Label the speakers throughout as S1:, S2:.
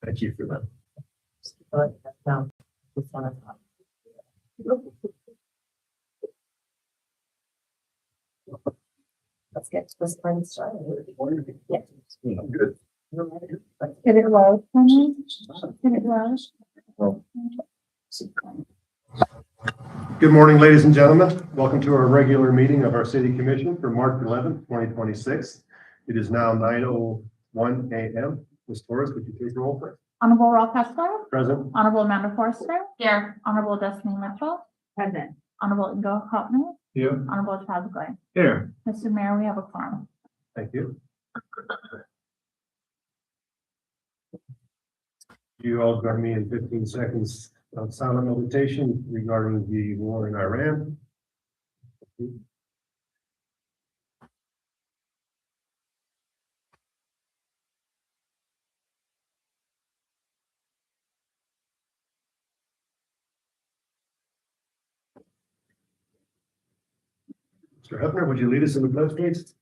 S1: Thank you for that.
S2: Let's get this party started. Yeah.
S1: Good.
S3: Get it low for me. Get it low.
S1: Good morning, ladies and gentlemen. Welcome to our regular meeting of our City Commission for March 11th, 2026. It is now 9:01 a.m. Ms. Torres, would you please roll for
S3: Honorable Ralph Kessler,
S1: present?
S3: Honorable Amanda Forster. Here. Honorable Destiny Mitchell,
S2: Present.
S3: Honorable Ingo Hopman,
S1: Here.
S3: Honorable Chad Gray.
S1: Here.
S3: Mr. Mayor, we have a quorum.
S1: Thank you. You all join me in 15 seconds of silent meditation regarding the war in Iran. Mr. Hefner, would you lead us in the pledge, please?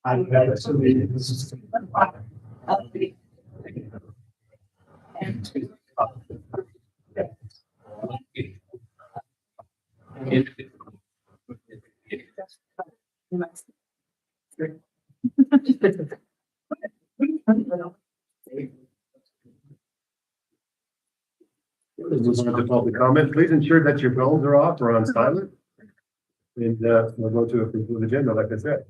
S1: I pledge allegiance to the flag of the and to the republic Moving on to public comment, please ensure that your phones are off or on silent. And we'll go to a concluded agenda, like I said.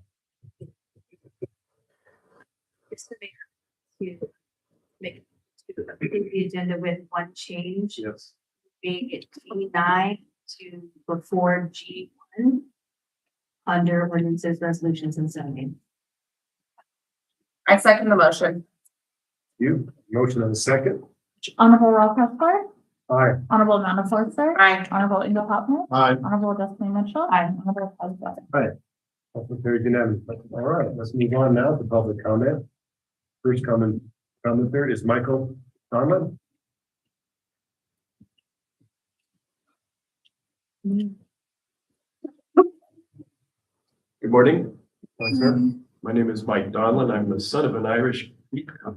S2: Mr. Mayor, to make to approve the agenda with one change,
S1: Yes.
S2: being it T9 to before G1 under ordinances, resolutions, and zoning.
S4: I second the motion.
S1: You, motion and a second.
S3: Honorable Ralph Kessler,
S1: Aye.
S3: Honorable Amanda Forster.
S4: Aye.
S3: Honorable Ingo Hopman,
S1: Aye.
S3: Honorable Destiny Mitchell.
S2: Aye.
S3: Honorable Chad Gray.
S1: Motion carried unanimously. All right, let's move on now to public comment. First commenter is Michael Donlin.
S5: Good morning.
S1: Hi, sir.
S5: My name is Mike Donlin. I'm the son of an Irish speaker.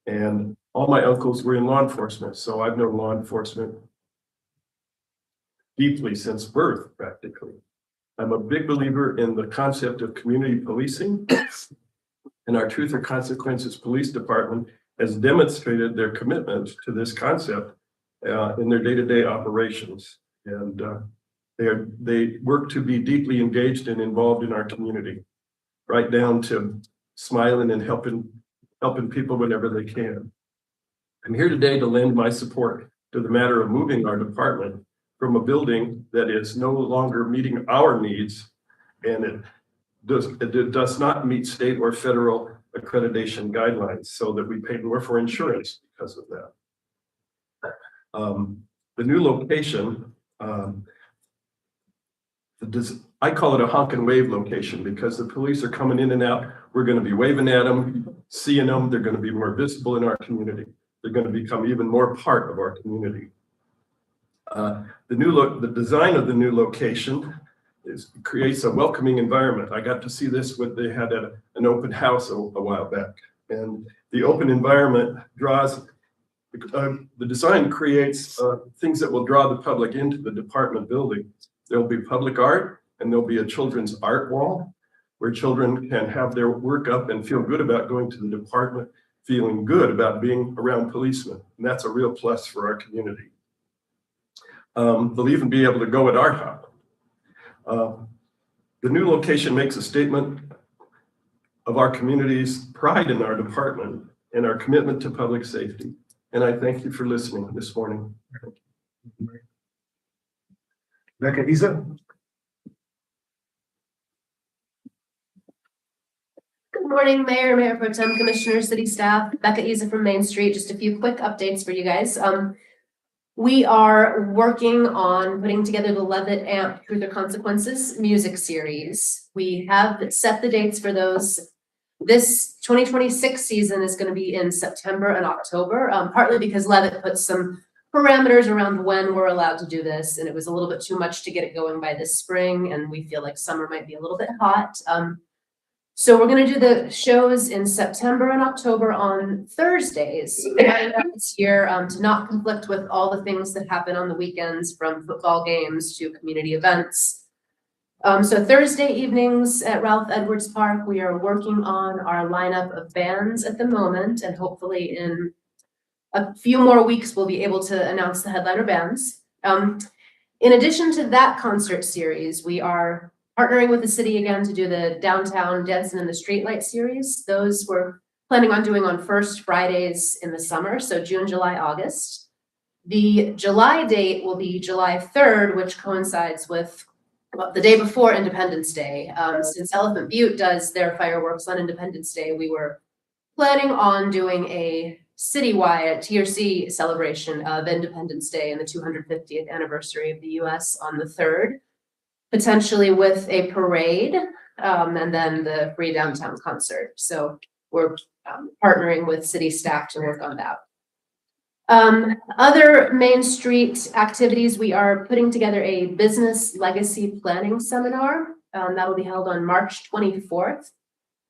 S5: And all my uncles were in law enforcement, so I've known law enforcement deeply since birth, practically. I'm a big believer in the concept of community policing. And our Truth or Consequences Police Department has demonstrated their commitment to this concept in their day-to-day operations. And they work to be deeply engaged and involved in our community, right down to smiling and helping people whenever they can. I'm here today to lend my support to the matter of moving our department from a building that is no longer meeting our needs, and it does not meet state or federal accreditation guidelines, so that we pay more for insurance because of that. The new location, I call it a honk and wave location because the police are coming in and out. We're going to be waving at them, seeing them. They're going to be more visible in our community. They're going to become even more part of our community. The design of the new location creates a welcoming environment. I got to see this when they had an open house a while back. And the open environment draws, the design creates things that will draw the public into the department building. There'll be public art, and there'll be a children's art wall where children can have their work up and feel good about going to the department, feeling good about being around policemen. And that's a real plus for our community. They'll even be able to go at art hop. The new location makes a statement of our community's pride in our department and our commitment to public safety. And I thank you for listening this morning.
S1: Becca Isa.
S6: Good morning, Mayor, Mayor Pro Tem, Commissioners, City Staff, Becca Isa from Main Street. Just a few quick updates for you guys. We are working on putting together the Levitt Amp Truth or Consequences music series. We have set the dates for those. This 2026 season is going to be in September and October, partly because Levitt puts some parameters around when we're allowed to do this, and it was a little bit too much to get it going by this spring, and we feel like summer might be a little bit hot. So we're gonna do the shows in September and October on Thursdays this year, to not conflict with all the things that happen on the weekends, from football games to community events. So Thursday evenings at Ralph Edwards Park, we are working on our lineup of bands at the moment, and hopefully in a few more weeks, we'll be able to announce the headliner bands. In addition to that concert series, we are partnering with the city again to do the Downtown Dancing in the Streetlight series. Those we're planning on doing on first Fridays in the summer, so June, July, August. The July date will be July 3rd, which coincides with the day before Independence Day. Since Elephant Butte does their fireworks on Independence Day, we were planning on doing a citywide TRC celebration of Independence Day and the 250th anniversary of the US on the 3rd. Potentially with a parade, and then the free downtown concert. So we're partnering with city staff to work on that. Other Main Street activities, we are putting together a business legacy planning seminar. That will be held on March 24th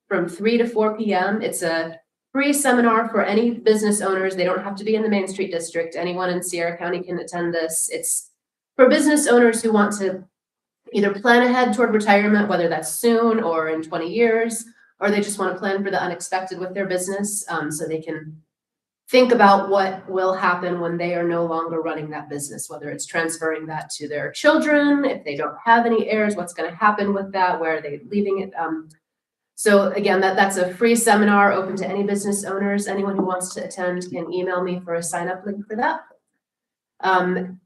S6: from 3 to 4 p.m. It's a free seminar for any business owners. They don't have to be in the Main Street district. Anyone in Sierra County can attend this. It's for business owners who want to either plan ahead toward retirement, whether that's soon or in 20 years, or they just want to plan for the unexpected with their business, so they can think about what will happen when they are no longer running that business, whether it's transferring that to their children, if they don't have any heirs, what's going to happen with that, where are they leaving it. So again, that's a free seminar open to any business owners. Anyone who wants to attend can email me for a sign-up link for that.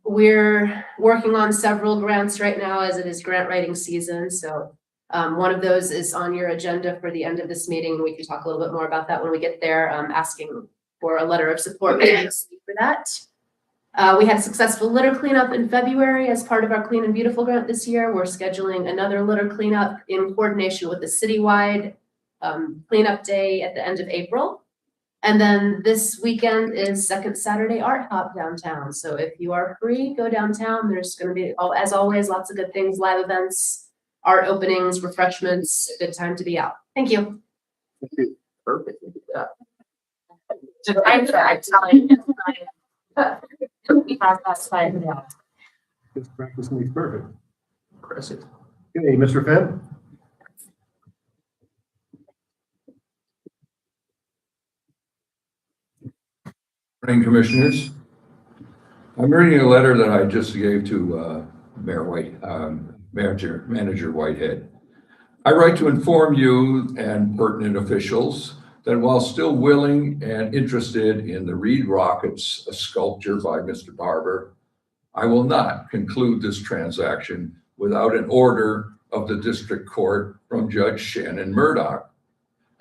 S6: We're working on several grants right now, as it is grant writing season. So one of those is on your agenda for the end of this meeting. We can talk a little bit more about that when we get there, asking for a letter of support for that. We had successful litter cleanup in February as part of our Clean and Beautiful grant this year. We're scheduling another litter cleanup in coordination with the citywide cleanup day at the end of April. And then this weekend is Second Saturday Art Hop downtown. So if you are free, go downtown. There's going to be, as always, lots of good things, live events, art openings, refreshments, a good time to be out. Thank you.
S5: Perfect. Yeah.
S4: I'm telling you. We have that slide now.
S1: This practice makes perfect.
S5: Impressive.
S1: Okay, Mr. Fenn?
S7: Morning, Commissioners. I'm reading a letter that I just gave to Manager Whitehead. I write to inform you and pertinent officials that while still willing and interested in the Reed Rockets, a sculpture by Mr. Barber, I will not conclude this transaction without an order of the District Court from Judge Shannon Murdoch,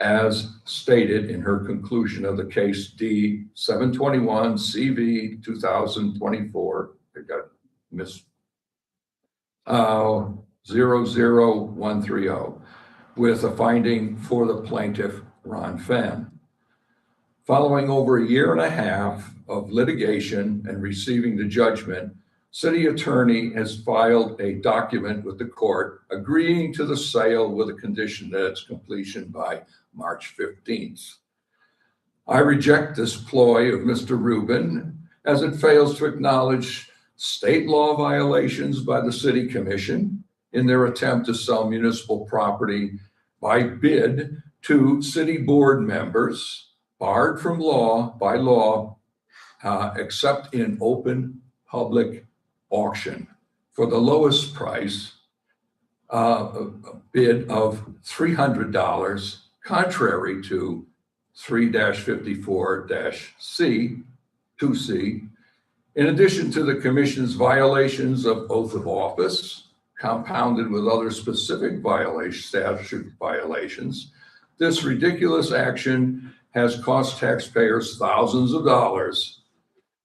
S7: as stated in her conclusion of the case D 721 CV 2024. I got miss 00130 with a finding for the plaintiff Ron Fenn. Following over a year and a half of litigation and receiving the judgment, City Attorney has filed a document with the court agreeing to the sale with a condition that its completion by March 15th. I reject this ploy of Mr. Rubin as it fails to acknowledge state law violations by the City Commission in their attempt to sell municipal property by bid to city board members, barred from by law, except in open public auction for the lowest price, a bid of $300, contrary to 3-54-C, 2C, in addition to the Commission's violations of oath of office, compounded with other specific statute violations. This ridiculous action has cost taxpayers thousands of dollars.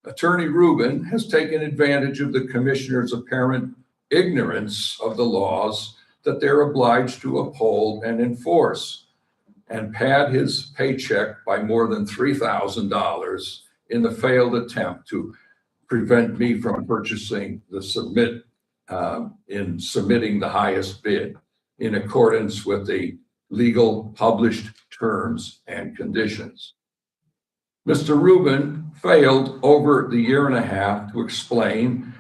S7: Attorney Rubin has taken advantage of the Commissioner's apparent ignorance of the laws that they're obliged to uphold and enforce, and pad his paycheck by more than $3,000 in the failed attempt to prevent me from purchasing in submitting the highest bid in accordance with the legal published terms and conditions. Mr. Rubin failed over the year and a half to explain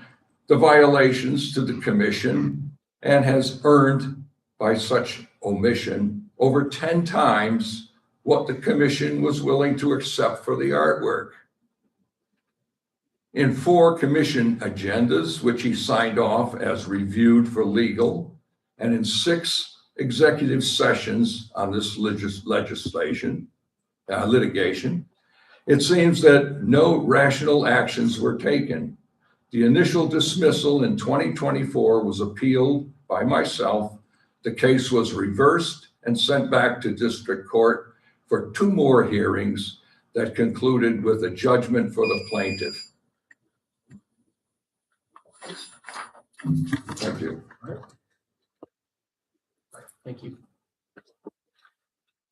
S7: the violations to the commission and has earned by such omission over 10 times what the commission was willing to accept for the artwork. In 4 commission agendas, which he signed off as reviewed for legal, and in 6 executive sessions on this litigation, it seems that no rational actions were taken. The initial dismissal in 2024 was appealed by myself. The case was reversed and sent back to district court for 2 more hearings that concluded with a judgment for the plaintiff. Thank you.
S8: Thank you.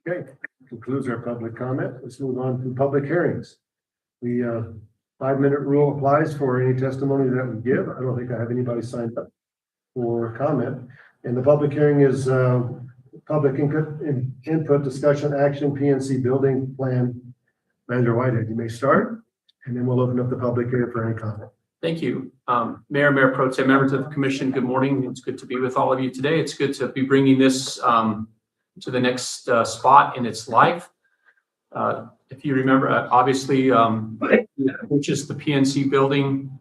S1: Okay, concludes our public comment. Let's move on to public hearings. The 5-minute rule applies for any testimony that we give. I don't think I have anybody signed up for comment. And the public hearing is public input discussion action PNC building plan. Manager Whitehead, you may start, and then we'll open up the public hearing for any comment.
S8: Thank you. Mayor Pro Tem, members of the commission, good morning. It's good to be with all of you today. It's good to be bringing this to the next spot in its life. If you remember, obviously, which is the PNC building.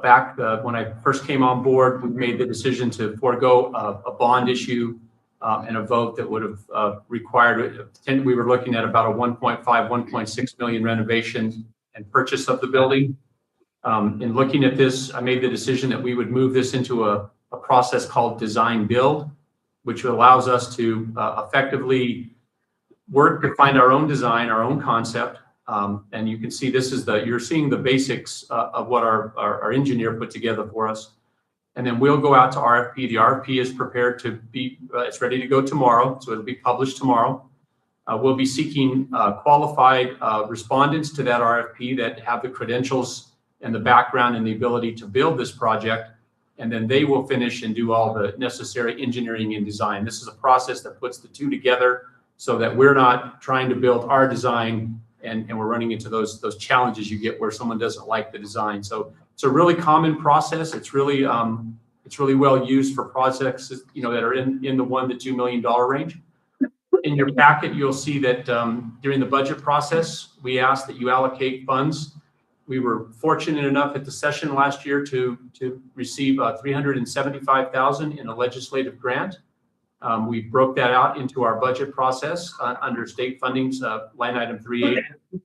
S8: Back when I first came on board, we made the decision to forego a bond issue and a vote that would have required, we were looking at about a 1.5, 1.6 million renovation and purchase of the building. In looking at this, I made the decision that we would move this into a process called design build, which allows us to effectively work to find our own design, our own concept. And you can see this is you're seeing the basics of what our engineer put together for us. And then we'll go out to RFP. The RFP is prepared to be, it's ready to go tomorrow. So it'll be published tomorrow. We'll be seeking qualified respondents to that RFP that have the credentials and the background and the ability to build this project. And then they will finish and do all the necessary engineering and design. This is a process that puts the two together so that we're not trying to build our design and we're running into those challenges you get where someone doesn't like the design. So it's a really common process. It's really well used for projects, that are in the $1 to $2 million range. In your packet, you'll see that during the budget process, we asked that you allocate funds. We were fortunate enough at the session last year to receive $375,000 in a legislative grant. We broke that out into our budget process under state funding's line item 380.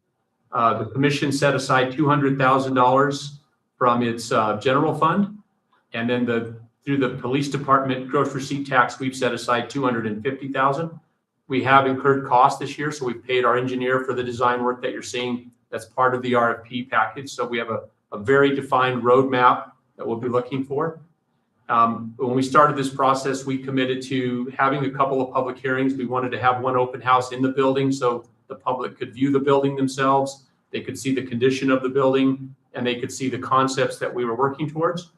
S8: The commission set aside $200,000 from its general fund, and then through the police department gross receipt tax, we've set aside $250,000. We have incurred costs this year, so we've paid our engineer for the design work that you're seeing. That's part of the RFP package. So we have a very defined roadmap that we'll be looking for. When we started this process, we committed to having a couple of public hearings. We wanted to have one open house in the building so the public could view the building themselves. They could see the condition of the building and they could see the concepts that we were working towards.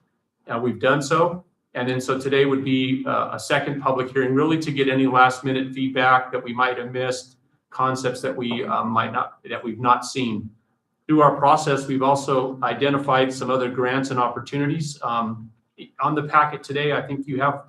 S8: We've done so. And then so today would be a second public hearing, really to get any last minute feedback that we might have missed, concepts that we've not seen. Through our process, we've also identified some other grants and opportunities. On the packet today, I think you have,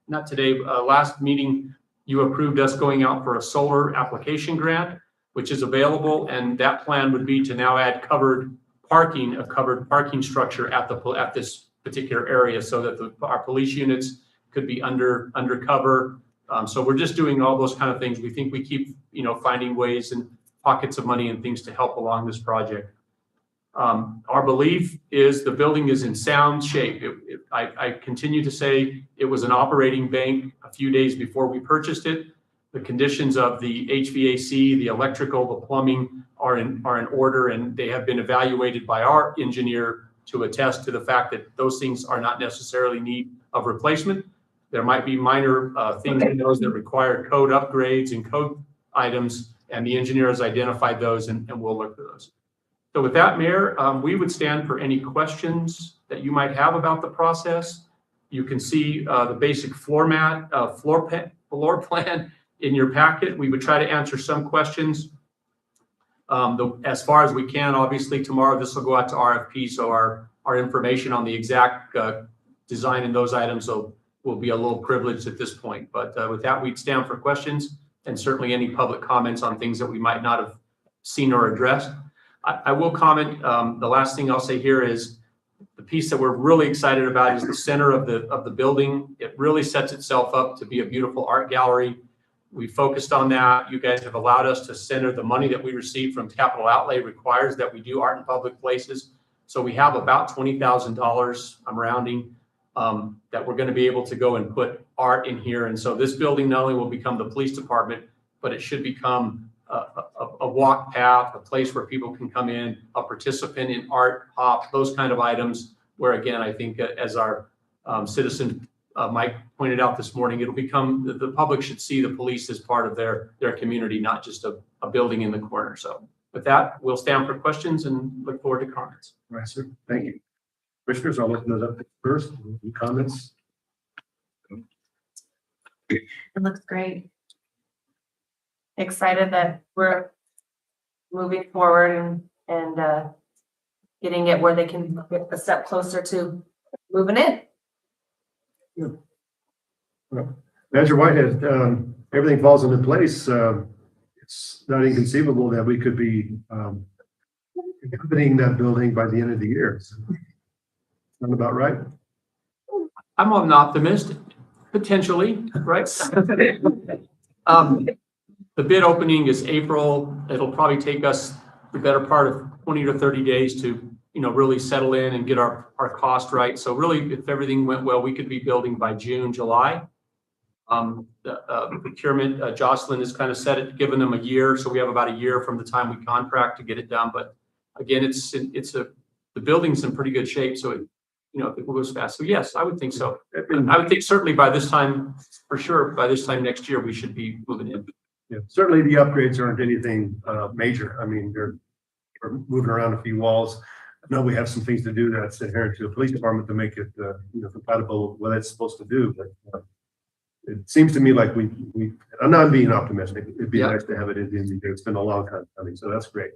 S8: not today, last meeting, you approved us going out for a solar application grant, which is available. And that plan would be to now add a covered parking structure at this particular area so that our police units could be undercover. So we're just doing all those kind of things. We think we keep, finding ways and pockets of money and things to help along this project. Our belief is the building is in sound shape. I continue to say it was an operating bank a few days before we purchased it. The conditions of the HVAC, the electrical, the plumbing are in order, and they have been evaluated by our engineer to attest to the fact that those things are not necessarily need of replacement. There might be minor things in those that require code upgrades and code items, and the engineer has identified those, and we'll look for those. So with that, Mayor, we would stand for any questions that you might have about the process. You can see the basic floor plan in your packet. We would try to answer some questions as far as we can. Obviously, tomorrow this will go out to RFP, so our information on the exact design and those items will be a little privileged at this point. But with that, we'd stand for questions and certainly any public comments on things that we might not have seen or addressed. I will comment, the last thing I'll say here is the piece that we're really excited about is the center of the building. It really sets itself up to be a beautiful art gallery. We focused on that. You guys have allowed us to center the money that we receive from capital outlay requires that we do art in public places. So we have about $20,000, I'm rounding, that we're going to be able to go and put art in here. And so this building not only will become the police department, but it should become a walk path, a place where people can come in, a participant in art, pop, those kind of items, where again, I think as our citizen Mike pointed out this morning, it'll become, the public should see the police as part of their community, not just a building in the corner. So with that, we'll stand for questions and look forward to comments.
S1: All right, sir. Thank you. Commissioners, I'll open it up first. Any comments?
S4: It looks great. Excited that we're moving forward and getting it where they can get a step closer to moving in.
S1: Manager Whitehead, everything falls into place. It's not inconceivable that we could be opening that building by the end of the year. Sound about right?
S8: I'm an optimist, potentially, right? The bid opening is April. It'll probably take us the better part of 20 to 30 days to, really settle in and get our cost right. So really, if everything went well, we could be building by June, July. The procurement, Jocelyn has kind of set it, given them a year. So we have about a year from the time we contract to get it done. But again, the building's in pretty good shape. So it goes fast. So yes, I would think so. I would think certainly by this time, for sure, by this time next year, we should be moving in.
S1: Yeah, certainly the upgrades aren't anything major. I mean, we're moving around a few walls. I know we have some things to do that's inherent to the police department to make it compatible with what it's supposed to do. But it seems to me like I'm not being optimistic. It'd be nice to have it in the end. It's been a long time coming, so that's great.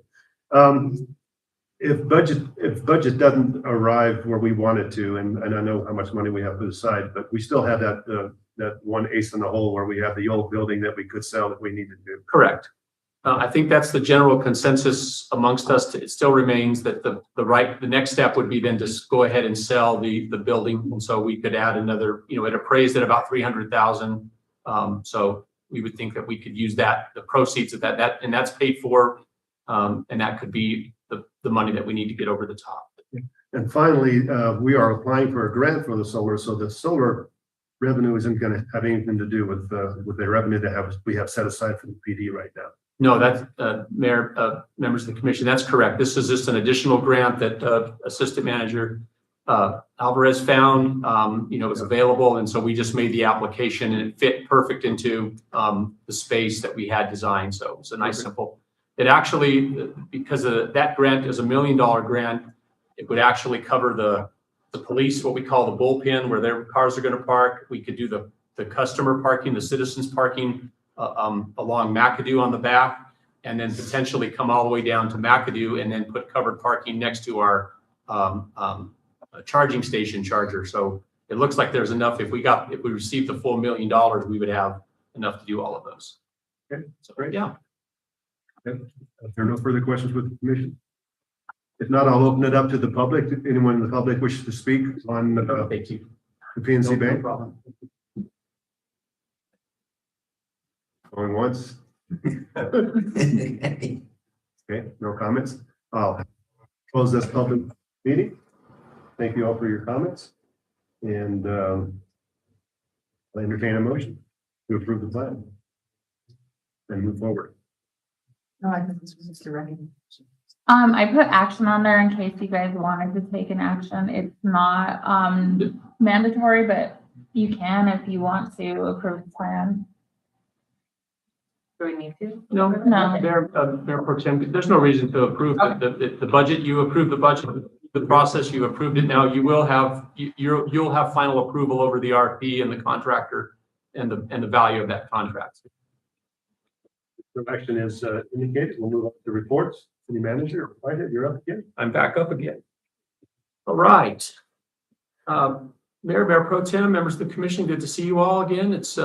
S1: If budget doesn't arrive where we want it to, and I know how much money we have put aside, but we still have that one ace in the hole where we have the old building that we could sell if we needed to.
S8: Correct. I think that's the general consensus amongst us. It still remains that the next step would be then to go ahead and sell the building. And so we could add another, it appraised at about 300,000. So we would think that we could use the proceeds of that, and that's paid for. And that could be the money that we need to get over the top.
S1: And finally, we are applying for a grant for the solar. So the solar revenue isn't going to have anything to do with the revenue that we have set aside for the PD right now.
S8: No, that's Mayor, members of the commission, that's correct. This is just an additional grant that Assistant Manager Alvarez found, was available. And so we just made the application and it fit perfect into the space that we had designed. So it's a nice, simple. It actually, because that grant is $1 million grant, it would actually cover the police, what we call the bullpen, where their cars are going to park. We could do the customer parking, the citizens parking along McAdoo on the back, and then potentially come all the way down to McAdoo and then put covered parking next to our charging station charger. So it looks like there's enough. If we received the full $1 million, we would have enough to do all of those.
S1: Okay,
S8: so,
S1: great.
S8: Yeah.
S1: Okay. If there are no further questions with the commission, if not, I'll open it up to the public. If anyone in the public wishes to speak on
S8: Thank you.
S1: the PNC
S8: No
S1: Bank.
S8: problem.
S1: Going once. Okay, no comments. I'll close this public meeting. Thank you all for your comments. And I entertain a motion to approve the plan and move forward.
S4: No, I think this was just a recognition.
S3: I put action on there in case you guys wanted to take an action. It's not mandatory, but you can if you want to approve the plan.
S4: Do we need to?
S8: No,
S3: No.
S8: Mayor Pro Tem, there's no reason to approve the budget. You approved the budget, the process, you approved it. Now you will have, you'll have final approval over the RP and the contractor and the value of that contract.
S1: The action is indicated. We'll move on to reports. City manager, Whitehead, you're up again.
S8: I'm back up again. All right. Mayor Pro Tem, members of the commission, good to see you all again. It's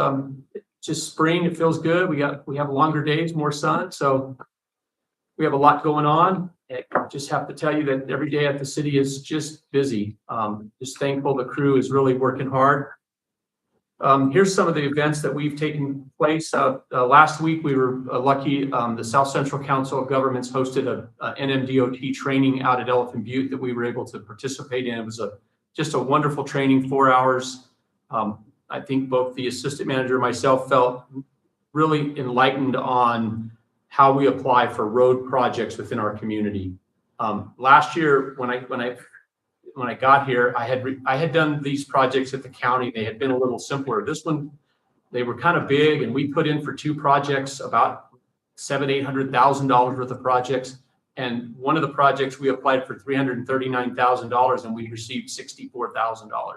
S8: just spring. It feels good. We have longer days, more sun. So we have a lot going on. I just have to tell you that every day at the city is just busy. Just thankful the crew is really working hard. Here's some of the events that we've taken place. Last week, we were lucky. The South Central Council of Governments hosted a NMDOT training out at Elephant Butte that we were able to participate in. It was just a wonderful training, 4 hours. I think both the assistant manager and myself felt really enlightened on how we apply for road projects within our community. Last year, when I got here, I had done these projects at the county. They had been a little simpler. This one, they were kind of big, and we put in for 2 projects about $700,000-800,000 worth of projects. And one of the projects we applied for $339,000, and we received $64,000.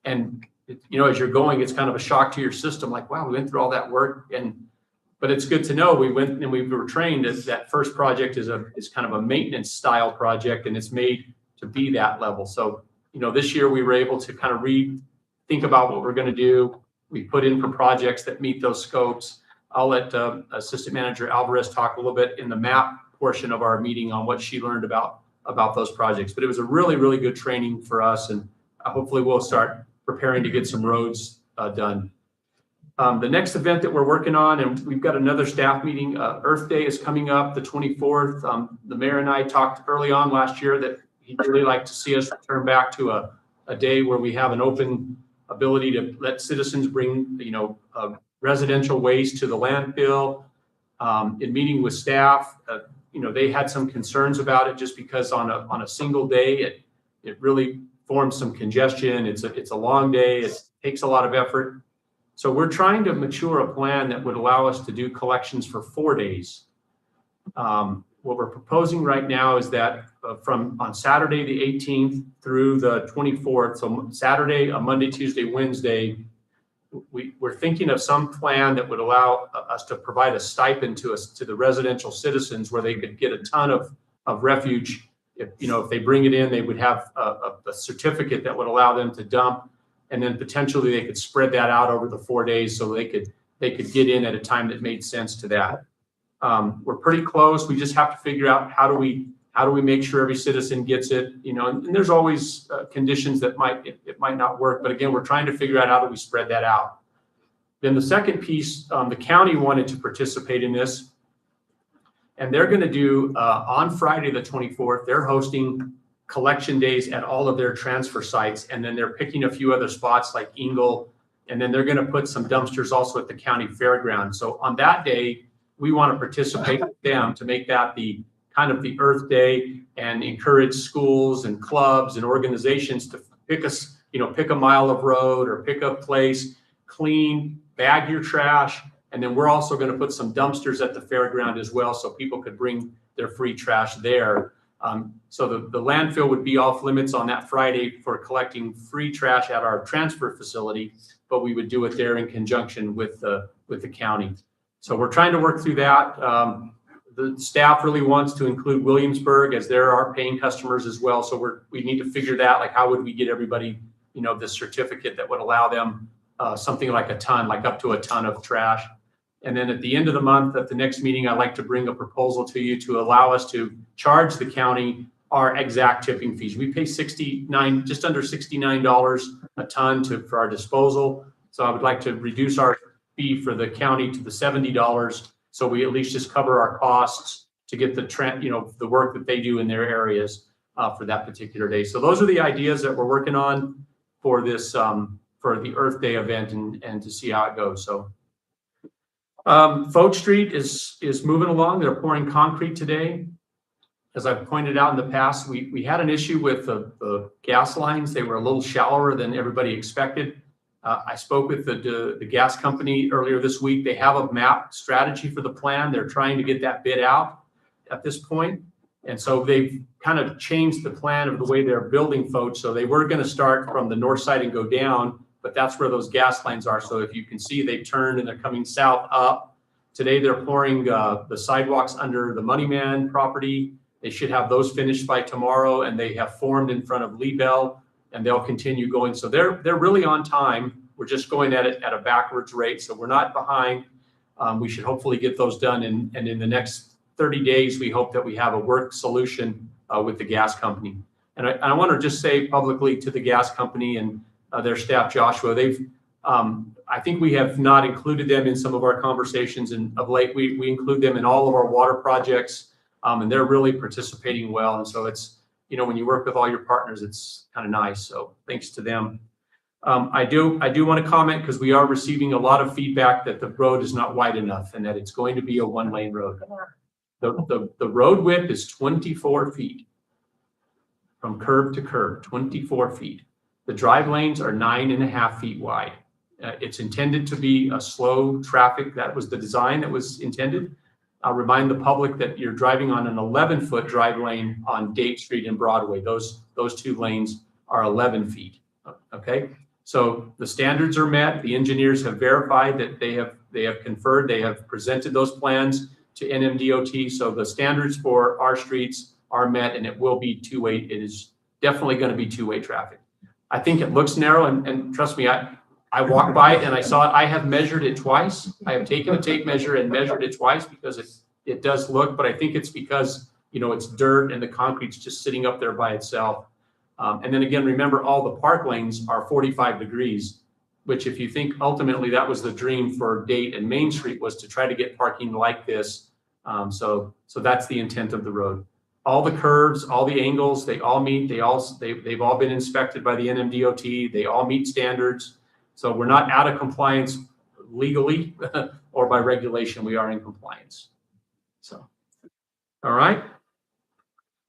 S8: And as you're going, it's kind of a shock to your system. Like, wow, we went through all that work, but it's good to know we went and we were trained that first project is kind of a maintenance style project, and it's made to be that level. So, this year we were able to kind of think about what we're going to do. We put in for projects that meet those scopes. I'll let Assistant Manager Alvarez talk a little bit in the map portion of our meeting on what she learned about those projects. But it was a really, really good training for us, and hopefully we'll start preparing to get some roads done. The next event that we're working on, and we've got another staff meeting, Earth Day is coming up the 24th. The mayor and I talked early on last year that he'd really like to see us return back to a day where we have an open ability to let citizens bring, residential waste to the landfill. In meeting with staff, they had some concerns about it just because on a single day, it really forms some congestion. It's a long day. It takes a lot of effort. So we're trying to mature a plan that would allow us to do collections for 4 days. What we're proposing right now is that from on Saturday, the 18th through the 24th, so Saturday, a Monday, Tuesday, Wednesday, we're thinking of some plan that would allow us to provide a stipend to the residential citizens where they could get a ton of refuge. If they bring it in, they would have a certificate that would allow them to dump, and then potentially they could spread that out over the 4 days so they could get in at a time that made sense to that. We're pretty close. We just have to figure out how do we make sure every citizen gets it, and there's always conditions that it might not work. But again, we're trying to figure out how do we spread that out. Then the second piece, the county wanted to participate in this, and they're going to do on Friday, the 24th, they're hosting collection days at all of their transfer sites. And then they're picking a few other spots like Engle, and then they're going to put some dumpsters also at the county fairground. So on that day, we want to participate with them to make that the kind of the Earth Day and encourage schools and clubs and organizations to pick a mile of road or pick a place, clean, bag your trash. And then we're also going to put some dumpsters at the fairground as well, so people could bring their free trash there. So the landfill would be off limits on that Friday for collecting free trash at our transfer facility, but we would do it there in conjunction with the county. So we're trying to work through that. The staff really wants to include Williamsburg as they're our paying customers as well. So we need to figure that, like how would we get everybody, this certificate that would allow them something like a ton, like up to a ton of trash. And then at the end of the month, at the next meeting, I'd like to bring a proposal to you to allow us to charge the county our exact tipping fees. We pay just under $69 a ton for our disposal. So I would like to reduce our fee for the county to the $70, so we at least just cover our costs to get the work that they do in their areas for that particular day. So those are the ideas that we're working on for this for the Earth Day event and to see how it goes. So Foch Street is moving along. They're pouring concrete today. As I've pointed out in the past, we had an issue with the gas lines. They were a little shallower than everybody expected. I spoke with the gas company earlier this week. They have a map strategy for the plan. They're trying to get that bid out at this point. And so they've kind of changed the plan of the way they're building, folks. So they were going to start from the north side and go down, but that's where those gas lines are. So if you can see, they turned and they're coming south up. Today, they're pouring the sidewalks under the Moneyman property. They should have those finished by tomorrow, and they have formed in front of Lee Bell, and they'll continue going. So they're really on time. We're just going at it at a backwards rate, so we're not behind. We should hopefully get those done, and in the next 30 days, we hope that we have a work solution with the gas company. And I want to just say publicly to the gas company and their staff, Joshua, I think we have not included them in some of our conversations, and of late, we include them in all of our water projects, and they're really participating well. And so it's, when you work with all your partners, it's kind of nice. So thanks to them. I do want to comment, because we are receiving a lot of feedback that the road is not wide enough and that it's going to be a one-lane road. The road width is 24 feet from curb to curb, 24 feet. The drive lanes are 9.5 feet wide. It's intended to be a slow traffic. That was the design that was intended. I'll remind the public that you're driving on an 11-foot drive lane on Date Street and Broadway. Those two lanes are 11 feet. Okay, so the standards are met. The engineers have verified that they have conferred. They have presented those plans to NMDOT. So the standards for our streets are met, and it will be two-way. It is definitely going to be two-way traffic. I think it looks narrow, and trust me, I walked by it and I saw it. I have measured it twice. I have taken a tape measure and measured it twice, because it does look, but I think it's because, it's dirt and the concrete's just sitting up there by itself. And then again, remember, all the park lanes are 45 degrees, which, if you think ultimately that was the dream for Date and Main Street, was to try to get parking like this. So that's the intent of the road. All the curves, all the angles, they all meet. They've all been inspected by the NMDOT. They all meet standards. So we're not out of compliance legally or by regulation. We are in compliance. So, all right.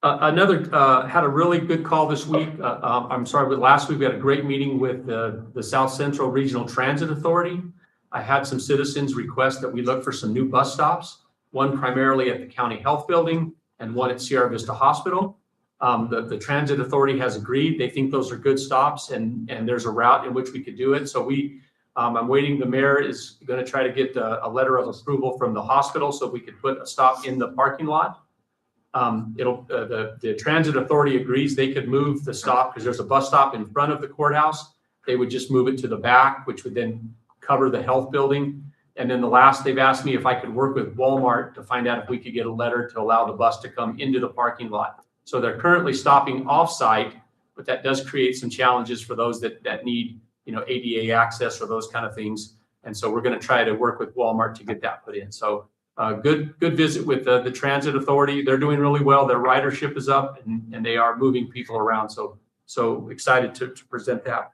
S8: Had a really good call this week. I'm sorry, but last week we had a great meeting with the South Central Regional Transit Authority. I had some citizens request that we look for some new bus stops, one primarily at the County Health Building and one at Sierra Vista Hospital. The Transit Authority has agreed. They think those are good stops, and there's a route in which we could do it. So I'm waiting. The mayor is going to try to get a letter of approval from the hospital so we could put a stop in the parking lot. The Transit Authority agrees they could move the stop, because there's a bus stop in front of the courthouse. They would just move it to the back, which would then cover the health building. And then they've asked me if I could work with Walmart to find out if we could get a letter to allow the bus to come into the parking lot. So they're currently stopping off-site, but that does create some challenges for those that need, ADA access or those kind of things. And so we're going to try to work with Walmart to get that put in. So good visit with the Transit Authority. They're doing really well. Their ridership is up, and they are moving people around. So excited to present that.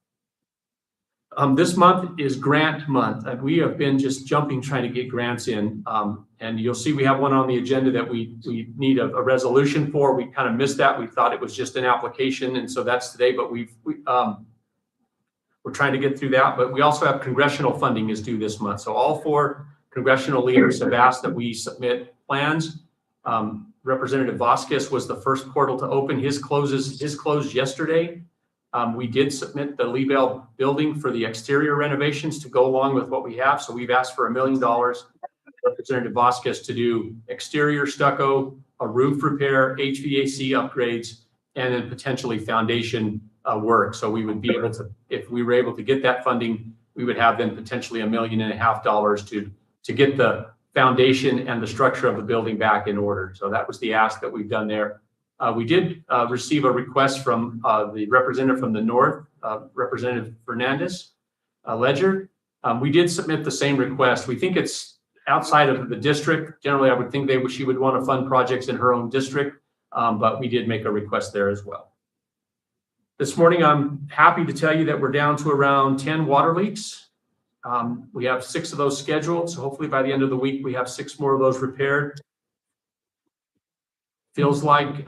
S8: This month is grant month, and we have been just jumping trying to get grants in. And you'll see we have one on the agenda that we need a resolution for. We kind of missed that. We thought it was just an application, and so that's today. But we're trying to get through that. But we also have congressional funding is due this month. So all 4 congressional leaders have asked that we submit plans. Representative Vasquez was the first portal to open. His closed yesterday. We did submit the Lee Bell building for the exterior renovations to go along with what we have. So we've asked for $1 million, Representative Vasquez, to do exterior stucco, a roof repair, HVAC upgrades, and then potentially foundation work. So we would be able to, if we were able to get that funding, we would have then potentially $1.5 million to get the foundation and the structure of the building back in order. So that was the ask that we've done there. We did receive a request from the representative from the North, Representative Fernandez Ledger. We did submit the same request. We think it's outside of the district. Generally, I would think she would want to fund projects in her own district, but we did make a request there as well. This morning, I'm happy to tell you that we're down to around 10 water leaks. We have 6 of those scheduled, so hopefully by the end of the week, we have 6 more of those repaired. Feels like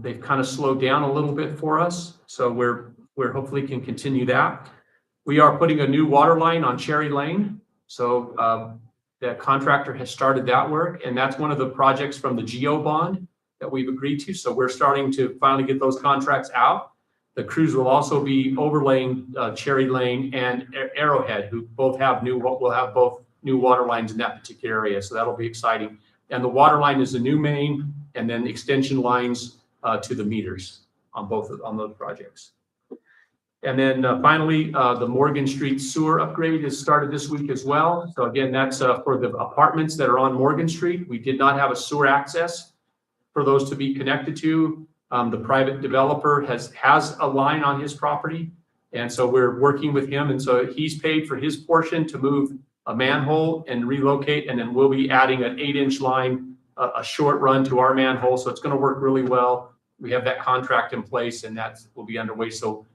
S8: they've kind of slowed down a little bit for us, so we're hopefully can continue that. We are putting a new water line on Cherry Lane. So the contractor has started that work, and that's one of the projects from the GEO bond that we've agreed to. So we're starting to finally get those contracts out. The crews will also be overlaying Cherry Lane and Arrowhead, who both have will have both new water lines in that particular area. So that'll be exciting. And the water line is the new main, and then extension lines to the meters on on those projects. And then finally, the Morgan Street sewer upgrade is started this week as well. So again, that's for the apartments that are on Morgan Street. We did not have a sewer access for those to be connected to. The private developer has a line on his property. And so we're working with him. And so he's paid for his portion to move a manhole and relocate. And then we'll be adding an 8-inch line, a short run to our manhole. So it's going to work really well. We have that contract in place, and that will be underway. So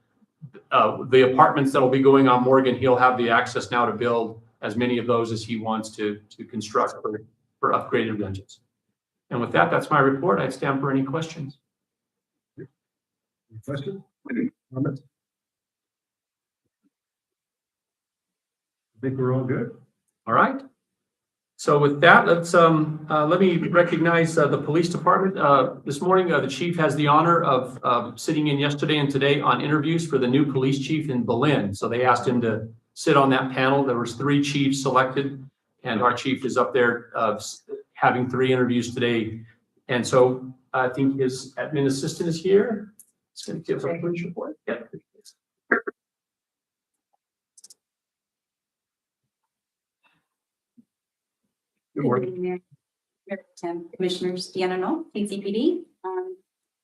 S8: the apartments that will be going on Morgan, he'll have the access now to build as many of those as he wants to construct for upgraded rentals. And with that, that's my report. I stand for any questions.
S1: Any questions? Comments? I think we're all good.
S8: All right. So with that, let's let me recognize the police department. This morning, the chief has the honor of sitting in yesterday and today on interviews for the new police chief in Berlin. So they asked him to sit on that panel. There was 3 chiefs selected, and our chief is up there having 3 interviews today. And so I think his admin assistant is here. He's going to give a police report. Yeah. Good morning.
S9: Mayor Pro Tem Commissioners, Deanna Knoll, PCPD.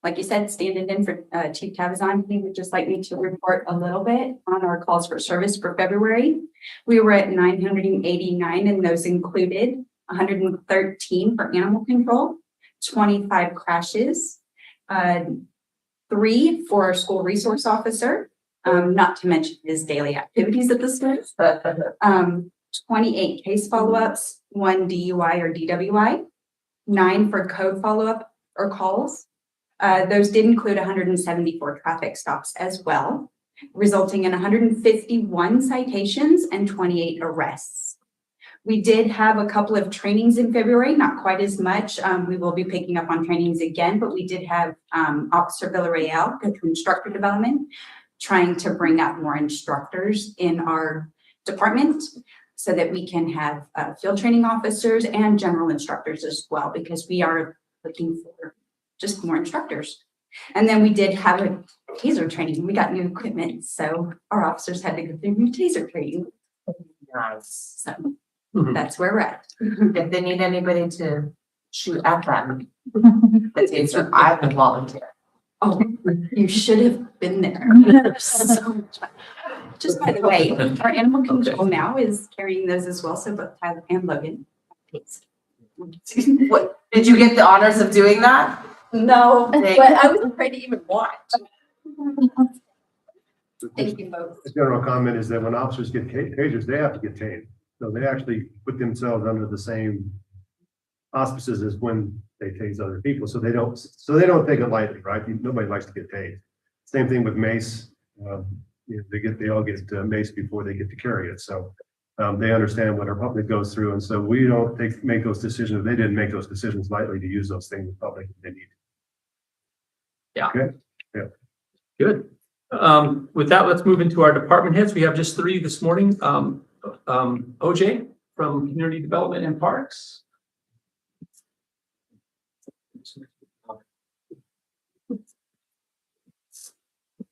S9: Like you said, standing in for Chief Cavazon, he would just like me to report a little bit on our calls for service for February. We were at 989, and those included 113 for animal control, 25 crashes, 3 for our school resource officer, not to mention his daily activities at the school. 28 case follow-ups, 1 DUI or DWI, 9 for code follow-up or calls. Those did include 174 traffic stops as well, resulting in 151 citations and 28 arrests. We did have a couple of trainings in February, not quite as much. We will be picking up on trainings again, but we did have Officer Villarreal go through instructor development, trying to bring out more instructors in our department, so that we can have field training officers and general instructors as well, because we are looking for just more instructors. And then we did have a taser training. We got new equipment, so our officers had to go through new taser training.
S4: Nice.
S9: So that's where we're at.
S4: If they need anybody to shoot at them, the taser, I would volunteer.
S9: Oh, you should have been there. So much fun. Just by the way, our animal control now is carrying those as well, so both Tyler and Logan.
S4: What, did you get the honors of doing that?
S9: No, but
S4: Thank
S9: I was afraid to even watch. Thank you both.
S1: The general comment is that when officers get tasers, they have to get tased. So they actually put themselves under the same auspices as when they tase other people. So they don't take it lightly, right? Nobody likes to get tased. Same thing with mace. They all get mace before they get to carry it. So they understand what our public goes through. And so we don't make those decisions. They didn't make those decisions lightly to use those things in public if they need.
S8: Yeah.
S1: Okay. Yeah.
S8: Good. With that, let's move into our department heads. We have just 3 this morning. OJ from Community Development and Parks.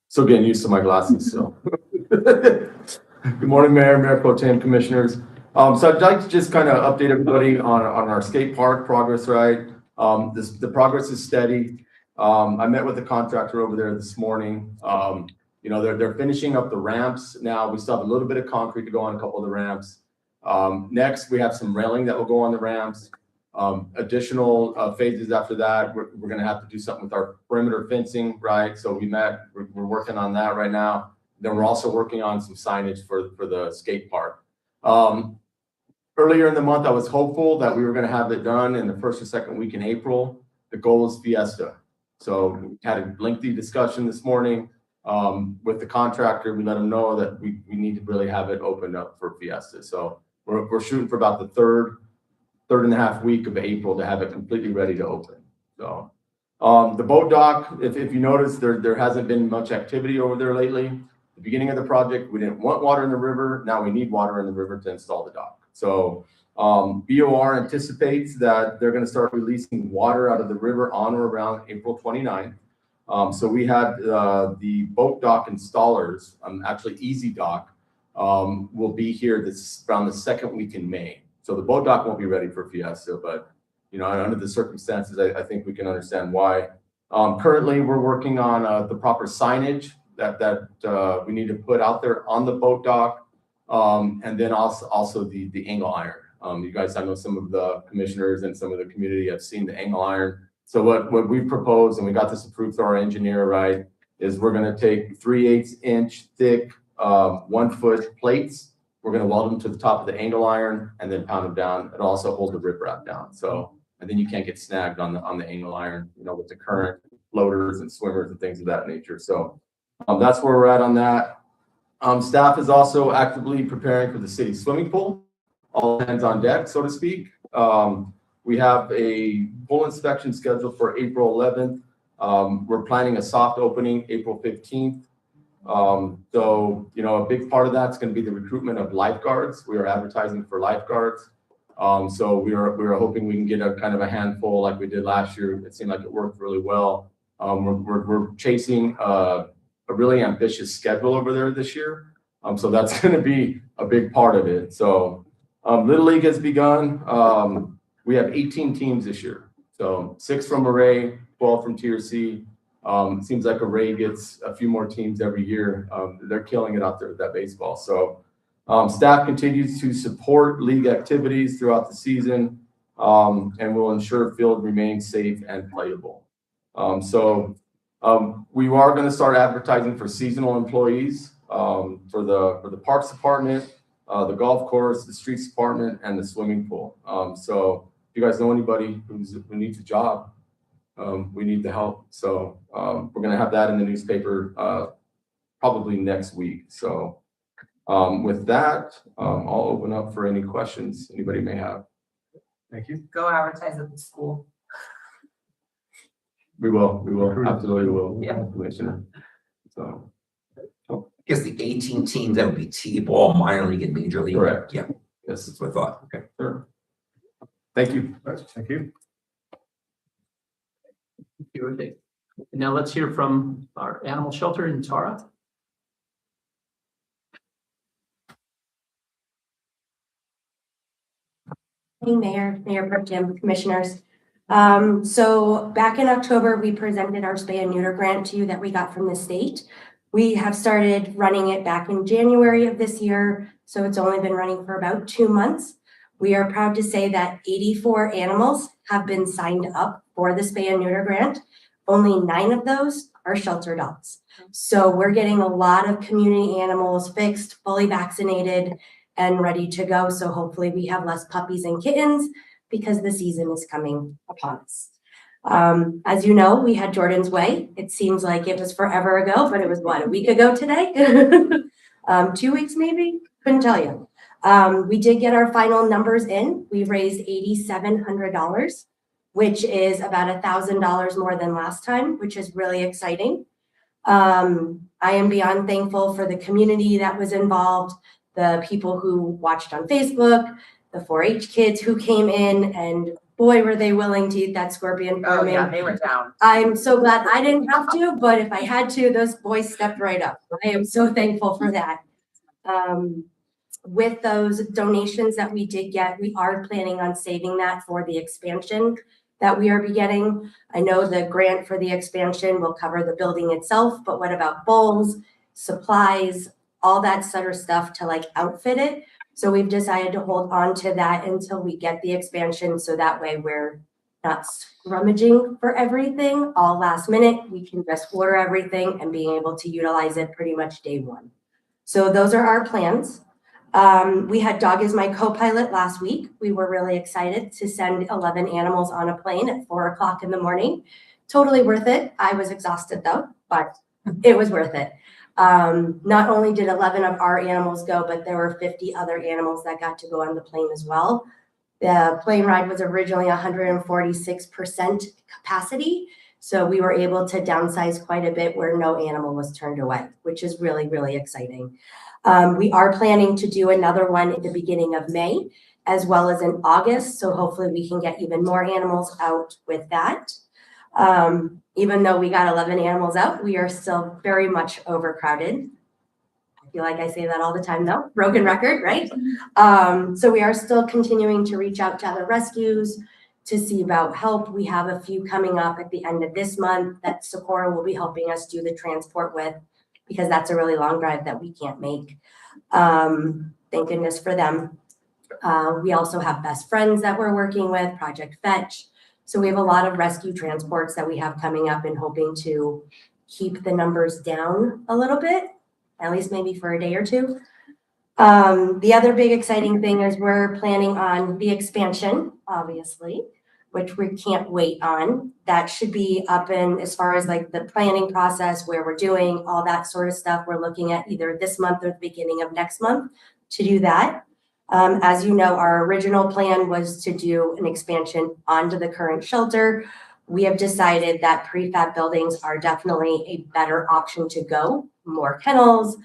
S10: Still getting used to my glasses, so. Good morning, Mayor Pro Tem, Commissioners. So I'd like to just kind of update everybody on our skate park progress, right? The progress is steady. I met with the contractor over there this morning. They're finishing up the ramps now. We still have a little bit of concrete to go on a couple of the ramps. Next, we have some railing that will go on the ramps. Additional phases after that, we're going to have to do something with our perimeter fencing, right? So we're working on that right now. Then we're also working on some signage for the skate park. Earlier in the month, I was hopeful that we were going to have it done in the first or second week in April. The goal is Fiesta. So we had a lengthy discussion this morning. With the contractor, we let them know that we need to really have it opened up for Fiesta. So we're shooting for about the third and a half week of April to have it completely ready to open. So the boat dock, if you notice, there hasn't been much activity over there lately. The beginning of the project, we didn't want water in the river. Now we need water in the river to install the dock. So BOR anticipates that they're going to start releasing water out of the river on or around April 29th. So we had the boat dock installers, actually Easy Dock, will be here this around the second week in May. So the boat dock won't be ready for Fiesta, but you know, under the circumstances, I think we can understand why. Currently, we're working on the proper signage that we need to put out there on the boat dock, and then also the angle iron. You guys, I know some of the commissioners and some of the community have seen the angle iron. So what we propose, and we got this approved through our engineer, right, is we're going to take 3/8 inch thick 1 foot plates. We're going to weld them to the top of the angle iron and then pound them down. It'll also hold the riprap down. So, and then you can't get snagged on the angle iron, you know, with the current floaters and swimmers and things of that nature. So that's where we're at on that. Staff is also actively preparing for the city swimming pool. All hands on deck, so to speak. We have a full inspection scheduled for April 11th. We're planning a soft opening April 15th. So, you know, a big part of that's going to be the recruitment of lifeguards. We are advertising for lifeguards. So we are hoping we can get a kind of a handful like we did last year. It seemed like it worked really well. We're chasing a really ambitious schedule over there this year. So that's going to be a big part of it. So Little League has begun. We have 18 teams this year. So 6 from Array, 12 from TRC. It seems like Array gets a few more teams every year. They're killing it out there with that baseball. So staff continues to support league activities throughout the season and will ensure field remains safe and playable. We are going to start advertising for seasonal employees for the parks department, the golf course, the streets department, and the swimming pool. So if you guys know anybody who needs a job, we need the help. So we're going to have that in the newspaper probably next week. So with that, I'll open up for any questions anybody may have.
S1: Thank you.
S4: Go advertise at the school.
S10: We will, absolutely will.
S4: Yeah.
S10: Commissioner. So.
S11: I guess the 18 teams, that would be T-ball, minor league, and major league.
S10: Correct.
S11: Yeah,
S10: Yes.
S11: that's what I thought. Okay.
S10: Sure. Thank you.
S1: All right, thank you.
S8: Okay. And now let's hear from our animal shelter in Tara.
S12: Hey, Mayor Pro Tem, Commissioners. So back in October, we presented our spay and neuter grant to you that we got from the state. We have started running it back in January of this year, so it's only been running for about 2 months. We are proud to say that 84 animals have been signed up for the spay and neuter grant. Only 9 of those are shelter dogs. So we're getting a lot of community animals fixed, fully vaccinated, and ready to go. So hopefully we have less puppies and kittens because the season is coming upon us. As you know, we had Jordan's Way. It seems like it was forever ago, but it was what, a week ago today? 2 weeks maybe? Couldn't tell you. We did get our final numbers in. We raised $8,700, which is about $1,000 more than last time, which is really exciting. I am beyond thankful for the community that was involved, the people who watched on Facebook, the 4-H kids who came in, and boy, were they willing to eat that scorpion for me.
S4: Oh, yeah, they were down.
S12: I'm so glad I didn't have to, but if I had to, those boys stepped right up. I am so thankful for that. With those donations that we did get, we are planning on saving that for the expansion that we are beginning. I know the grant for the expansion will cover the building itself, but what about bowls, supplies, all that sort of stuff to like outfit it? So we've decided to hold on to that until we get the expansion. So that way we're not scrummaging for everything all last minute. We can just order everything and being able to utilize it pretty much day one. So those are our plans. We had Dog is My Co-Pilot last week. We were really excited to send 11 animals on a plane at 4 o'clock in the morning. Totally worth it. I was exhausted though, but it was worth it. Not only did 11 of our animals go, but there were 50 other animals that got to go on the plane as well. The plane ride was originally 146% capacity. So we were able to downsize quite a bit where no animal was turned away, which is really, really exciting. We are planning to do another one at the beginning of May, as well as in August. So hopefully we can get even more animals out with that. Even though we got 11 animals out, we are still very much overcrowded. I feel like I say that all the time though, broken record, right? So we are still continuing to reach out to other rescues to see about help. We have a few coming up at the end of this month that Socorro will be helping us do the transport with, because that's a really long drive that we can't make. Thank goodness for them. We also have Best Friends that we're working with, Project Fetch. So we have a lot of rescue transports that we have coming up and hoping to keep the numbers down a little bit, at least maybe for a day or two. The other big exciting thing is we're planning on the expansion, obviously, which we can't wait on. That should be up in as far as like the planning process, where we're doing all that sort of stuff. We're looking at either this month or the beginning of next month to do that. As you know, our original plan was to do an expansion onto the current shelter. We have decided that prefab buildings are definitely a better option to go. More kennels,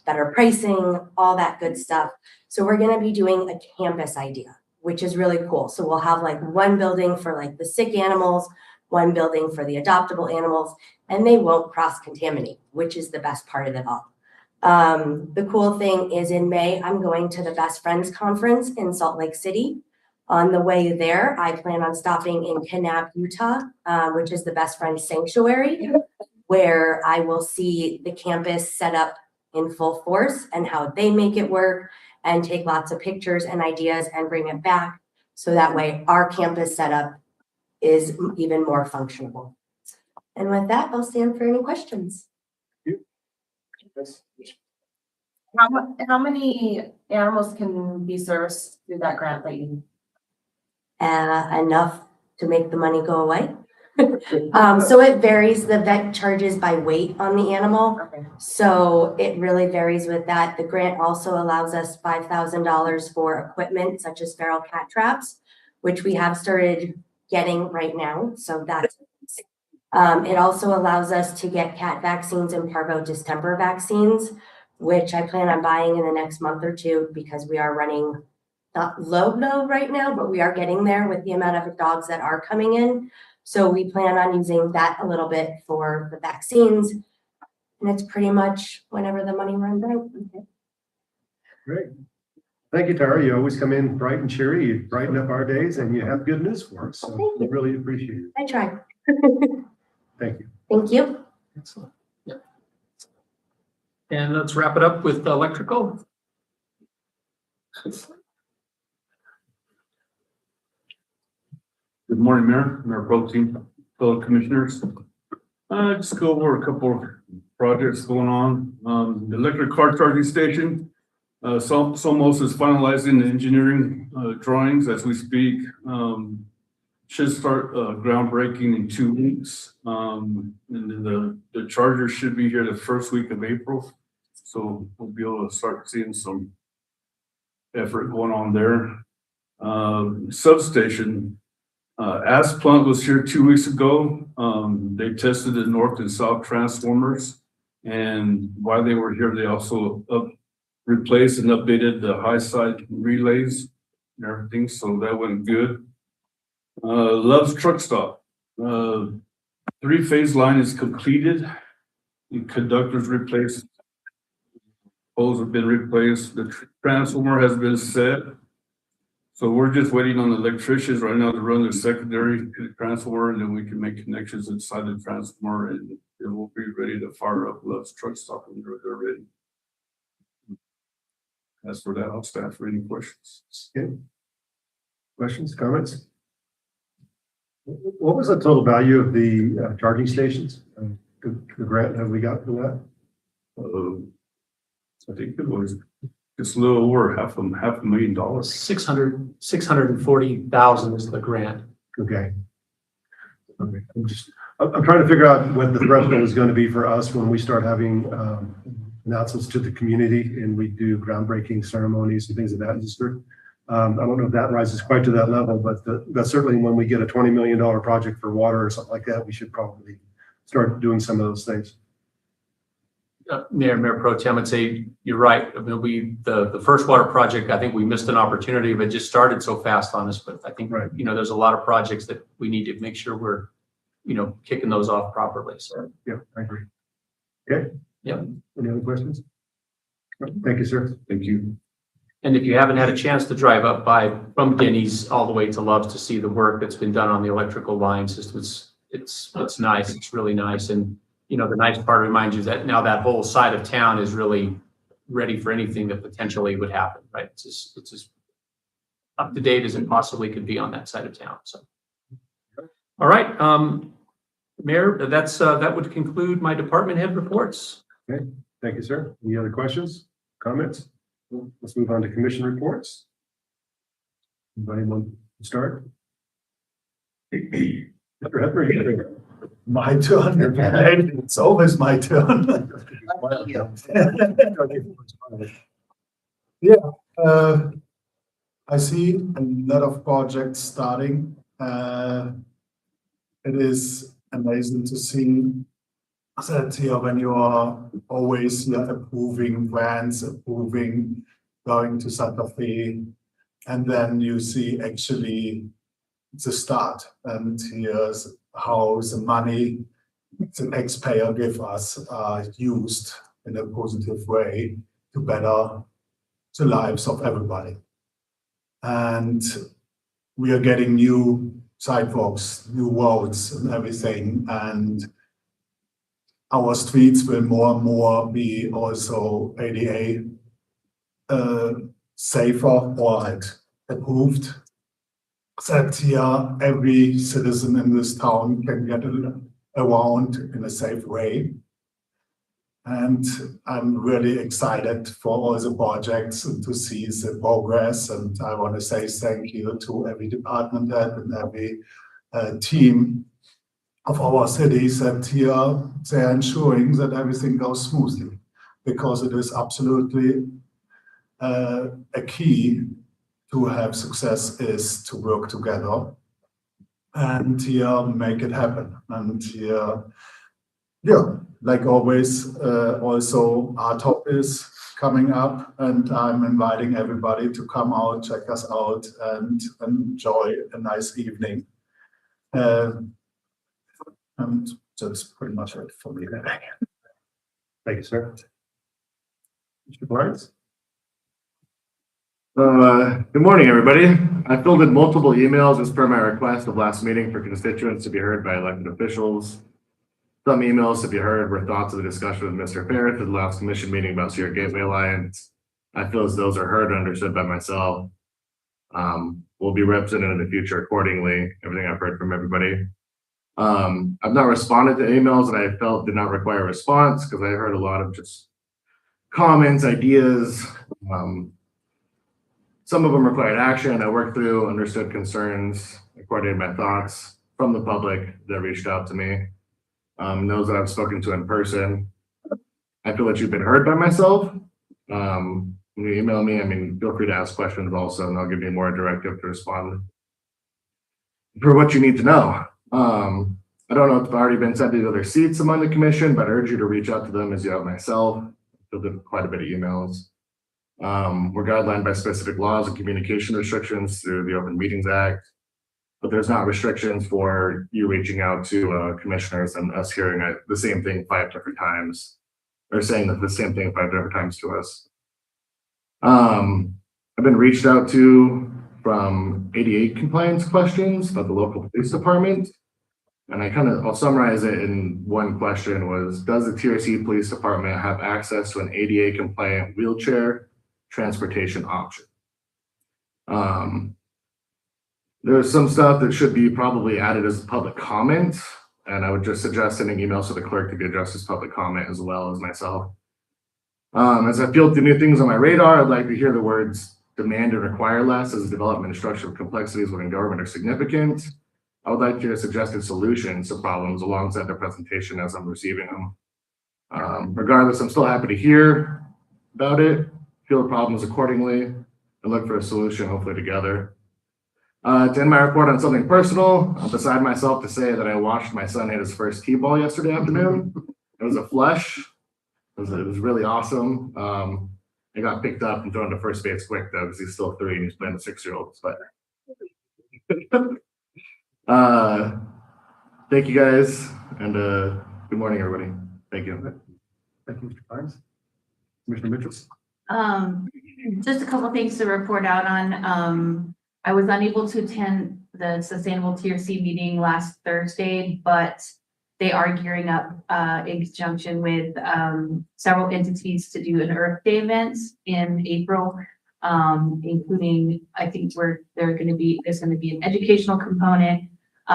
S12: better pricing, all that good stuff. So we're going to be doing a campus idea, which is really cool. So we'll have like one building for like the sick animals, one building for the adoptable animals, and they won't cross-contaminate, which is the best part of it all. The cool thing is in May, I'm going to the Best Friends Conference in Salt Lake City. On the way there, I plan on stopping in Kanab, Utah, which is the Best Friends Sanctuary, where I will see the campus set up in full force and how they make it work, and take lots of pictures and ideas and bring it back. So that way our campus setup is even more functional. And with that, I'll stand for any questions.
S4: How many animals can be serviced through that grant that you?
S12: Enough to make the money go away. So it varies. The vet charges by weight on the animal.
S4: Okay.
S12: So it really varies with that. The grant also allows us $5,000 for equipment such as feral cat traps, which we have started getting right now. So that's it also allows us to get cat vaccines and parvo distemper vaccines, which I plan on buying in the next month or two, because we are running not low right now, but we are getting there with the amount of dogs that are coming in. So we plan on using that a little bit for the vaccines. And it's pretty much whenever the money runs out. Okay.
S1: Great. Thank you, Tara. You always come in bright and cheery. You brighten up our days and you have good news for us. So we really appreciate it.
S12: I try.
S1: Thank you.
S12: Thank you.
S8: Excellent. Yeah. And let's wrap it up with electrical.
S13: Good morning, Mayor Pro Tem, fellow commissioners. Just go over a couple of projects going on. The electric car charging station, Somos is finalizing the engineering drawings as we speak. Should start groundbreaking in 2 weeks. And then the charger should be here the first week of April. So we'll be able to start seeing some effort going on there. Substation, Asplund was here 2 weeks ago. They tested the north and south transformers. And while they were here, they also replaced and updated the high side relays and everything. So that went good. Love's Truck Stop. 3-phase line is completed. The conductors replaced. Poles have been replaced. The transformer has been set. So we're just waiting on the electricians right now to run the secondary to the transformer, and then we can make connections inside the transformer, and it will be ready to fire up Love's Truck Stop when they're ready. As for that, I'll stand for any questions.
S1: Okay. Questions, comments? What was the total value of the charging stations? The grant that we got for that?
S13: I think it was just a little over half a $500,000.
S8: 640,000 is the grant.
S1: Okay. I'm I'm trying to figure out what the threshold is going to be for us when we start having announcements to the community and we do groundbreaking ceremonies and things of that nature. I don't know if that rises quite to that level, but that's certainly when we get a $20 million project for water or something like that, we should probably start doing some of those things.
S8: Mayor Pro Tem, I'd say you're right. I mean, the first water project, I think we missed an opportunity, but it just started so fast on us. But I think,
S1: Right.
S8: there's a lot of projects that we need to make sure we're, kicking those off properly. So,
S1: Yeah, I agree. Okay.
S8: Yeah.
S1: Any other questions? Thank you, sir.
S10: Thank you.
S8: and if you haven't had a chance to drive up from Denny's all the way to Love's to see the work that's been done on the electrical lines, it's nice. It's really nice. And, the nice part reminds you that now that whole side of town is really ready for anything that potentially would happen, right? It's as up to date as it possibly could be on that side of town. So, all right, Mayor, that would conclude my department head reports.
S1: Okay, thank you, sir. Any other questions, comments? Let's move on to commission reports. Anybody want to start? Mr. Hepburn,
S14: My turn. It's always my turn. Yeah, I see a lot of projects starting. It is amazing to see that here when you are always approving grants, approving going to Santa Fe, and then you see actually the start. And here's how the money the taxpayer give us are used in a positive way to better the lives of everybody. And we are getting new sidewalks, new roads and everything. And our streets will more and more be also ADA safer or approved. That here every citizen in this town can get around in a safe way. And I'm really excited for all the projects and to see the progress. And I want to say thank you to every department head and every team of our cities that here they're ensuring that everything goes smoothly, because it is absolutely a key to have success is to work together and here make it happen. And here, like always, also RTOP is coming up, and I'm inviting everybody to come out, check us out, and enjoy a nice evening. And that's pretty much it for me.
S1: thank you, sir. Mr. Barnes?
S10: Good morning, everybody. I filled in multiple emails as per my request of last meeting for constituents to be heard by elected officials. Some emails to be heard were thoughts of the discussion with Mr. Ferris at the last commission meeting about Sierra Gateway Alliance. I feel as those are heard and understood by myself. Will be represented in the future accordingly, everything I've heard from everybody. I've not responded to emails that I felt did not require a response because I heard a lot of just comments, ideas. Some of them required action. I worked through, understood concerns, coordinated my thoughts from the public that reached out to me. Those that I've spoken to in person. I feel that you've been heard by myself. When you email me, feel free to ask questions also, and I'll give you more directive to respond for what you need to know. I don't know if it's already been sent to the other seats among the commission, but I urge you to reach out to them as you have myself. Filled in quite a bit of emails. We're guidelined by specific laws and communication restrictions through the Open Meetings Act, but there's not restrictions for you reaching out to commissioners and us hearing the same thing 5 different times, or saying that the same thing 5 different times to us. I've been reached out to from 88 compliance questions about the local police department. And I'll summarize it in one question was, does the TRC Police Department have access to an ADA compliant wheelchair transportation option? There's some stuff that should be probably added as public comment, and I would just suggest sending emails to the clerk to be addressed as public comment as well as myself. As I field through new things on my radar, I'd like to hear the words demand and require less as development and structure of complexities within government are significant. I would like to suggested solutions to problems alongside the presentation as I'm receiving them. Regardless, I'm still happy to hear about it, feel the problems accordingly, and look for a solution, hopefully together. To end my report on something personal, I'm beside myself to say that I watched my son hit his first T-ball yesterday afternoon. It was a flush. It was really awesome. It got picked up and thrown to first base quick though, because he's still 3 and he's playing the 6-year-olds. But thank you guys, and good morning, everybody. Thank you.
S1: Thank you, Mr. Pines. Commissioner Mitchell.
S2: Just a couple things to report out on. I was unable to attend the Sustainable TRC meeting last Thursday, but they are gearing up in conjunction with several entities to do an Earth Day event in April, including, I think there's going to be an educational component, a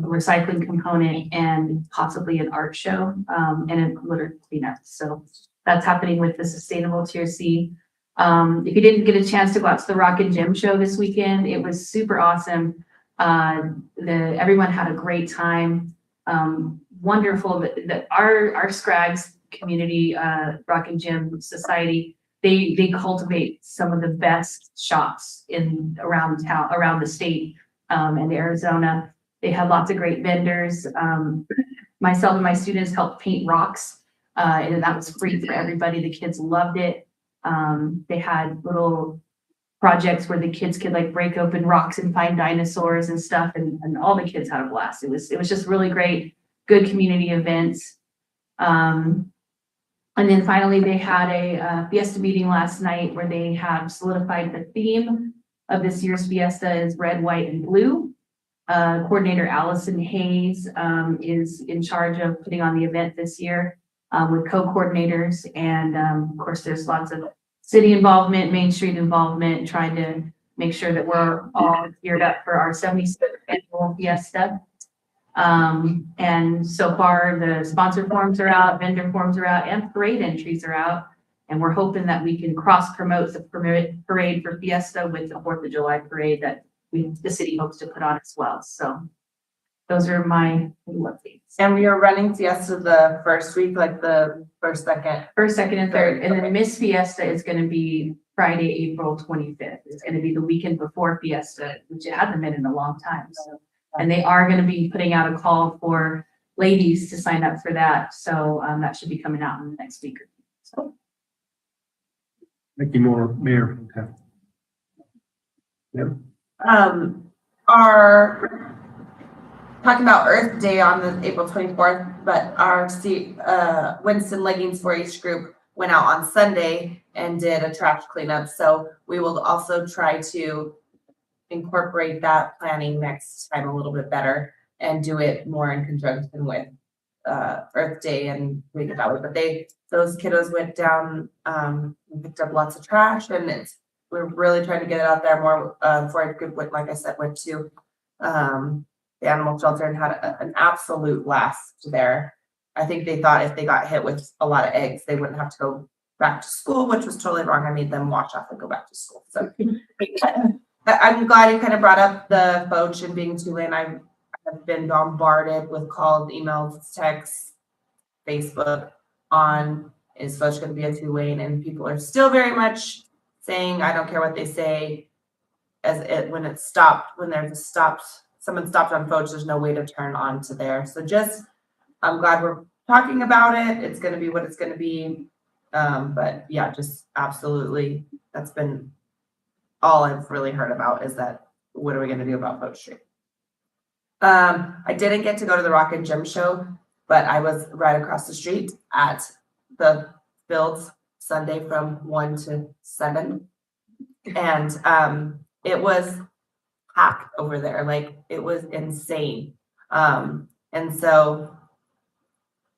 S2: recycling component, and possibly an art show and a litter cleanup. So that's happening with the Sustainable TRC. If you didn't get a chance to go out to the Rock and Gym show this weekend, it was super awesome. Everyone had a great time. Wonderful that our Scrags community, Rock and Gym Society, they cultivate some of the best shops around town, around the state, and Arizona. They had lots of great vendors. Myself and my students helped paint rocks, and that was free for everybody. The kids loved it. They had little projects where the kids could like break open rocks and find dinosaurs and stuff, and all the kids had a blast. It was just really great, good community events. And then finally, they had a Fiesta meeting last night where they have solidified the theme of this year's Fiesta is red, white, and blue. Coordinator Allison Hayes is in charge of putting on the event this year with co-coordinators. And of course, there's lots of city involvement, Main Street involvement, trying to make sure that we're all geared up for our 76th annual Fiesta. And so far, the sponsor forms are out, vendor forms are out, and parade entries are out. And we're hoping that we can cross-promote the parade for Fiesta with the 4th of July parade that the city hopes to put on as well. So those are my updates.
S4: And we are running Fiesta the first week, like the first, second,
S2: and third. And then Miss Fiesta is going to be Friday, April 25th. It's going to be the weekend before Fiesta, which it hasn't been in a long time. So, and they are going to be putting out a call for ladies to sign up for that. So that should be coming out in the next week or two. So.
S1: Thank you, Mayor. Yep.
S4: Our talking about Earth Day on the April 24th, but our Winston Leggings 4-H group went out on Sunday and did a trash cleanup. So we will also try to incorporate that planning next time a little bit better and do it more in conjunction with Earth Day and Read About It. But those kiddos went down and picked up lots of trash, and we're really trying to get it out there more. 4-H group went, like I said, went to the animal shelter and had an absolute blast there. I think they thought if they got hit with a lot of eggs, they wouldn't have to go back to school, which was totally wrong. I made them wash off and go back to school. So I'm glad you kind of brought up the Foch and being Tulane. I have been bombarded with calls, emails, texts, Facebook on is Foch going to be a Tulane, and people are still very much saying, I don't care what they say, when someone stopped on Foch, there's no way to turn on to there. So I'm glad we're talking about it. It's going to be what it's going to be. But yeah, just absolutely, that's been all I've really heard about is that, what are we going to do about Foch Street? I didn't get to go to the Rock and Gym show, but I was right across the street at the Fields Sunday from 1 to 7. And it was packed over there. Like, it was insane. And so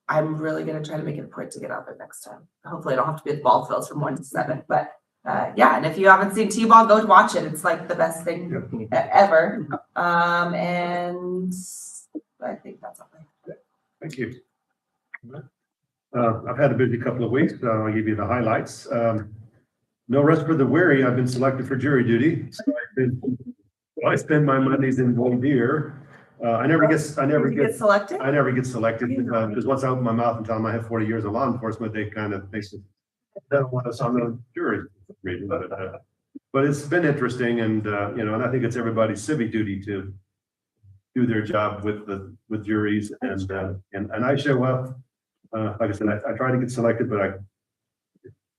S4: I'm really going to try to make it a point to get out there next time. Hopefully I don't have to be at ball fields from 1 to 7, but yeah. And if you haven't seen T-ball, go watch it. It's like the best thing ever. And I think that's all.
S1: Thank you. I've had a busy couple of weeks, so I'll give you the highlights. No rest for the weary. I've been selected for jury duty. So I spend my Mondays in Von Deer I never get
S4: Did you get selected?
S1: I never get selected, because once I open my mouth and tell them I have 40 years of law enforcement, they kind of basically don't want us on the jury. But it's been interesting and, and I think it's everybody's civic duty to do their job with juries and I show up. Like I said, I try to get selected, but I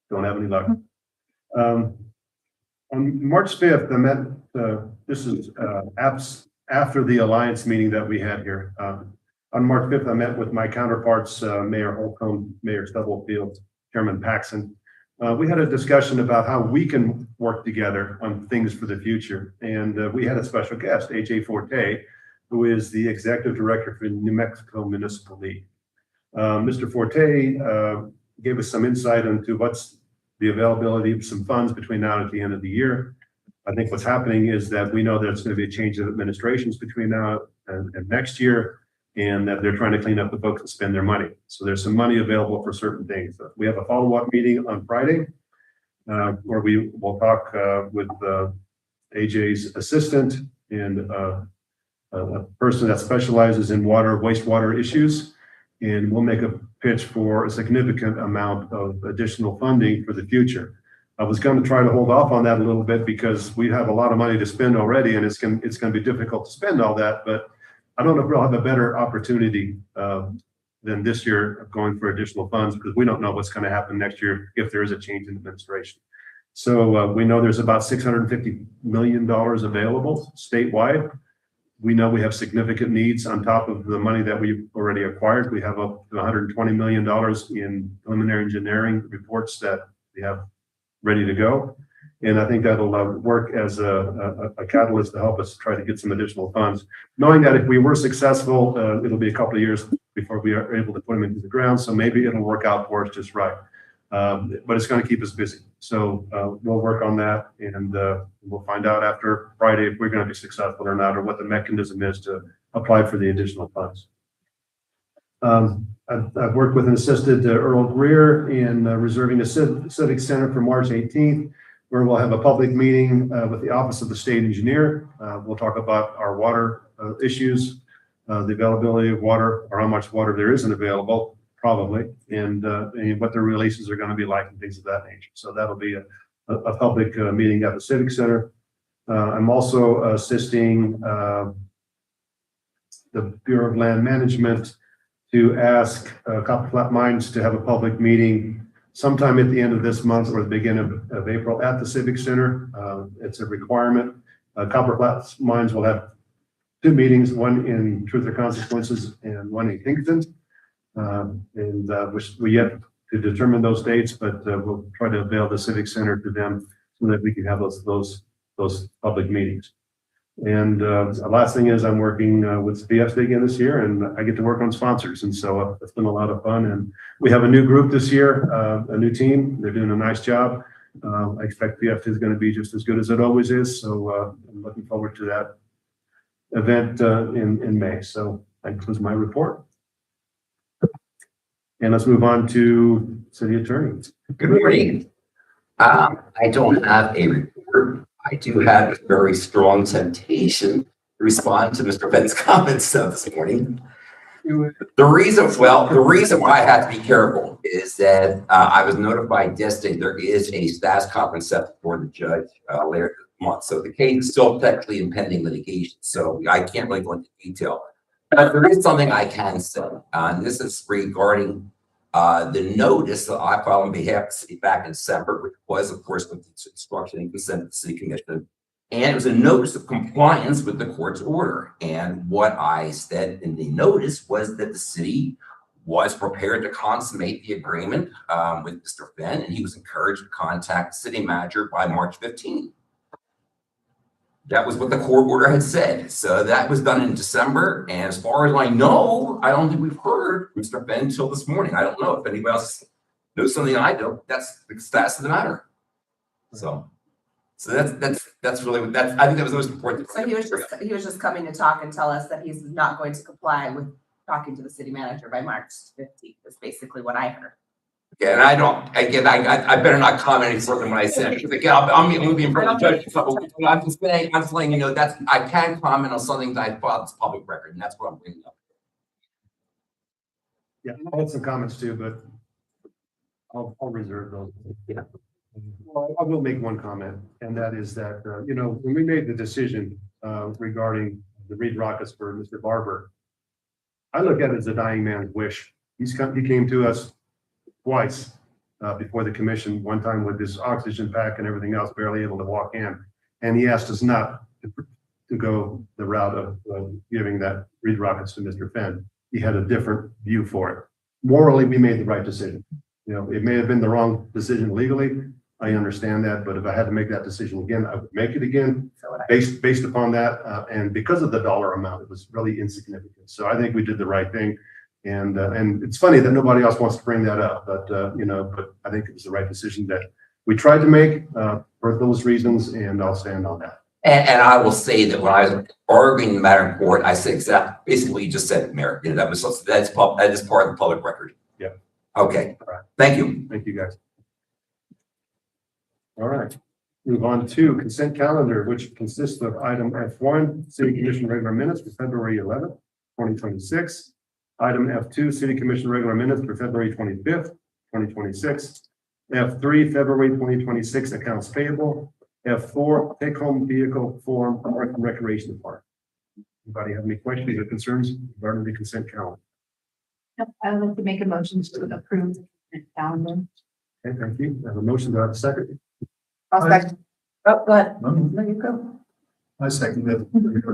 S1: don't have any luck. On March 5th, I met, this is after the Alliance meeting that we had here. On March 5th, I met with my counterparts, Mayor Holcomb, Mayor Stubblefield, Chairman Paxson. We had a discussion about how we can work together on things for the future. And we had a special guest, AJ Forte, who is the Executive Director for New Mexico Municipal League. Mr. Forte gave us some insight into what's the availability of some funds between now and at the end of the year. I think what's happening is that we know there's going to be a change of administrations between now and next year, and that they're trying to clean up the books and spend their money. So there's some money available for certain things. We have a follow-up meeting on Friday where we will talk with AJ's assistant and a person that specializes in wastewater issues. And we'll make a pitch for a significant amount of additional funding for the future. I was going to try to hold off on that a little bit because we have a lot of money to spend already, and it's going to be difficult to spend all that. But I don't know if we'll have a better opportunity than this year of going for additional funds, because we don't know what's going to happen next year if there is a change in administration. So we know there's about $650 million available statewide. We know we have significant needs on top of the money that we've already acquired. We have up to $120 million in preliminary engineering reports that we have ready to go. And I think that'll work as a catalyst to help us try to get some additional funds. Knowing that if we were successful, it'll be a couple of years before we are able to put them into the ground. So maybe it'll work out for us just right. But it's going to keep us busy. So we'll work on that, and we'll find out after Friday if we're going to be successful or not, or what the mechanism is to apply for the additional funds. I've worked with and assisted Earl Greer in reserving the Civic Center for March 18th, where we'll have a public meeting with the Office of the State Engineer. We'll talk about our water issues, the availability of water, or how much water there isn't available, probably, and what the releases are going to be like and things of that nature. So that'll be a public meeting at the Civic Center. I'm also assisting the Bureau of Land Management to ask Copper Flat Mines to have a public meeting sometime at the end of this month or the beginning of April at the Civic Center. It's a requirement. Copper Flat Mines will have 2 meetings, one in Truth or Consequences and one in Kingston. We yet to determine those dates, but we'll try to avail the Civic Center to them so that we can have those public meetings. And the last thing is I'm working with VFC again this year, and I get to work on sponsors. And so it's been a lot of fun. And we have a new group this year, a new team. They're doing a nice job. I expect VFC is going to be just as good as it always is. So I'm looking forward to that event in May. So that concludes my report. And let's move on to City Attorney.
S11: Good morning. I don't have a report. I do have a very strong temptation to respond to Mr. Ben's comments this morning. The reason why I had to be careful is that I was notified yesterday there is a status conference set for the judge later this month. So the case is still technically in pending litigation. So I can't really go into detail. But there is something I can say, and this is regarding the notice that I filed on behalf of the city back in December, which was, of course, with the instruction and consent of the city commission. And it was a notice of compliance with the court's order. And what I said in the notice was that the city was prepared to consummate the agreement with Mr. Fenn, and he was encouraged to contact the city manager by March 15th. That was what the court order had said. So that was done in December. And as far as I know, I don't think we've heard Mr. Fenn until this morning. I don't know if anybody else knows something I don't. That's the status of the matter. So that's really what I think that was the most important.
S4: So he was just coming to talk and tell us that he's not going to comply with talking to the city manager by March 15th. Is basically what I heard.
S11: Yeah, and I don't, again, I better not comment any further than what I said, because again, I'm be in front of the judge. So I'm just letting you know, I can comment on something that I thought was public record, and that's what I'm bringing up.
S1: Yeah, I had some comments too, but I'll reserve those.
S11: Yeah.
S1: Well, I will make one comment, and that is that, when we made the decision regarding the Reed Rockets for Mr. Barber, I look at it as a dying man's wish. He came to us twice before the commission, one time with this oxygen pack and everything else, barely able to walk in. And he asked us not to go the route of giving that Reed Rockets to Mr. Fenn. He had a different view for it. Morally, we made the right decision. It may have been the wrong decision legally. I understand that, but if I had to make that decision again, I would make it again based upon that. And because of the dollar amount, it was really insignificant. So I think we did the right thing. And it's funny that nobody else wants to bring that up, but I think it was the right decision that we tried to make for those reasons, and I'll stand on that.
S11: And I will say that when I was arguing the matter in court, I said basically what you just said, Mayor. That is part of the public record.
S1: Yeah.
S11: Okay.
S1: All right.
S11: Thank you.
S1: Thank you, guys. All right. Move on to consent calendar, which consists of item F1, City Commission regular minutes for February 11th, 2026. Item F2, City Commission regular minutes for February 25th, 2026. F3, February 2026 accounts payable. F4, take-home vehicle form, Park and Recreation Department. Anybody have any questions or concerns regarding the consent calendar?
S2: I would like to make a motion to approve the consent calendar.
S1: Okay, thank you. I have a motion. Do I have a second?
S4: I'll second. Oh, go ahead.
S1: There you go. I second it.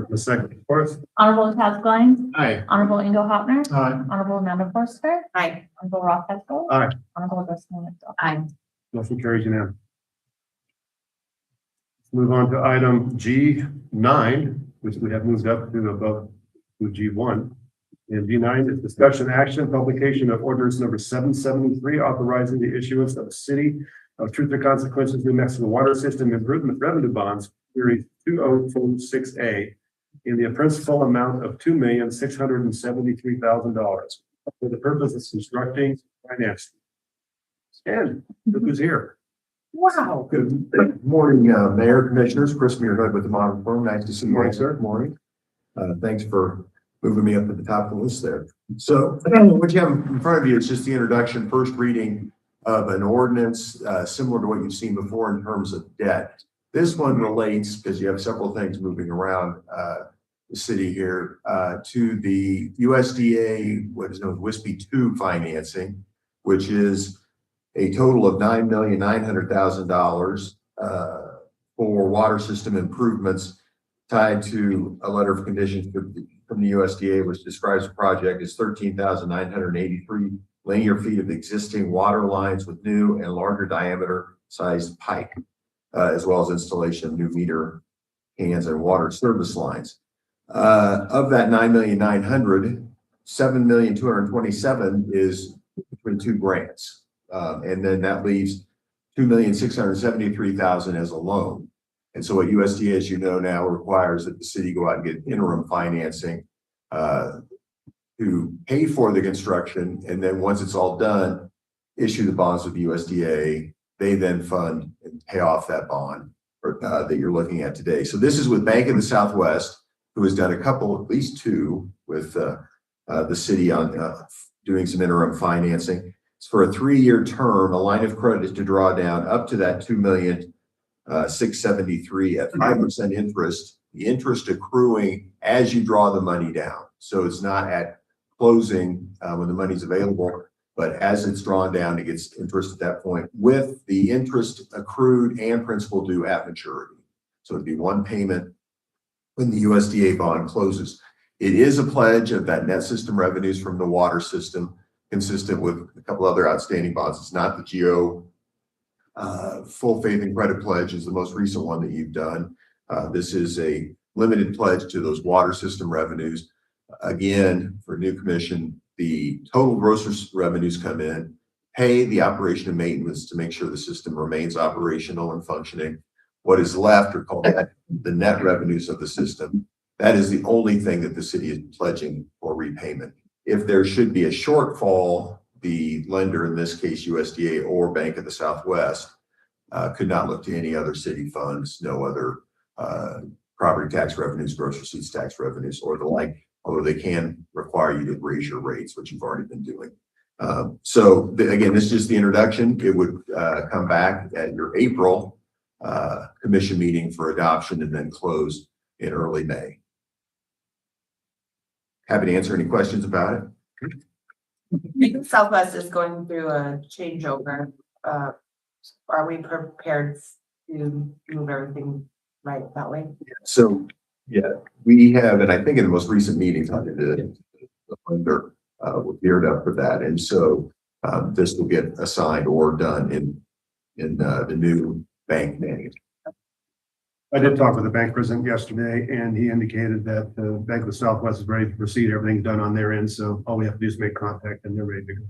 S1: The second, fourth.
S3: Honorable Chaz Glines,
S1: Aye.
S3: Honorable Ingo Hopner,
S1: Aye.
S3: Honorable Amanda Forster,
S4: Aye.
S3: Honorable Ross Haskell.
S1: Aye.
S3: Honorable Dustin Whitfield.
S2: Aye.
S1: Motion carries unanimous. Move on to item G9, which we have moved up to above to G1. And G9 is discussion action, publication of ordinance number 773, authorizing the issuance of a City of Truth or Consequences New Mexico Water System Improvement Revenue Bonds, Series 2026A, in the principal amount of $2,673,000 for the purpose of constructing finance. And look who's here.
S10: Wow. Good morning, Mayor, Commissioners. Chris Muirhood with the Modern Firm. Nice to see you.
S1: Morning, sir.
S10: Morning. Thanks for moving me up at the top of the list there. So what you have in front of you is just the introduction, first reading of an ordinance similar to what you've seen before in terms of debt. This one relates, because you have several things moving around the city here, to the USDA, what is known as WISP 2 financing, which is a total of $9,900,000 for water system improvements tied to a letter of conditions from the USDA, which describes the project as 13,983 linear feet of existing water lines with new and larger diameter sized pipe, as well as installation of new meter cans and water service lines. Of that 9,900,000, 7,227,000 is between two grants. And then that leaves 2,673,000 as a loan. And so what USDA, as you know now, requires that the city go out and get interim financing to pay for the construction. And then once it's all done, issue the bonds with the USDA. They then fund and pay off that bond that you're looking at today. So this is with Bank of the Southwest, who has done a couple, at least two, with the city on doing some interim financing. It's for a 3-year term. A line of credit is to draw down up to that 2,673,000 at 5% interest. The interest accruing as you draw the money down. So it's not at closing when the money's available, but as it's drawn down, it gets interest at that point with the interest accrued and principal due at maturity. So it'd be one payment when the USDA bond closes. It is a pledge of that net system revenues from the water system, consistent with a couple other outstanding bonds. It's not the GO full faith and credit pledge is the most recent one that you've done. This is a limited pledge to those water system revenues. Again, for new commission, the total gross revenues come in, pay the operation and maintenance to make sure the system remains operational and functioning. What is left are called the net revenues of the system. That is the only thing that the city is pledging for repayment. If there should be a shortfall
S15: the lender, in this case USDA or Bank of the Southwest, could not look to any other city funds, no other property tax revenues, gross receipts tax revenues, or the like, although they can require you to raise your rates, which you've already been doing. Again, this is just the introduction. It would come back at your April commission meeting for adoption and then close in early May. Happy to answer any questions about it.
S4: Southwest is going through a changeover. Are we prepared to move everything right that way?
S15: So, yeah, we have, and I think in the most recent meetings, the lender was geared up for that. And so this will get assigned or done in the new bank name.
S1: I did talk with the bank president yesterday, and he indicated that the Bank of the Southwest is ready to proceed. Everything's done on their end, so all we have to do is make contact and they're ready to go.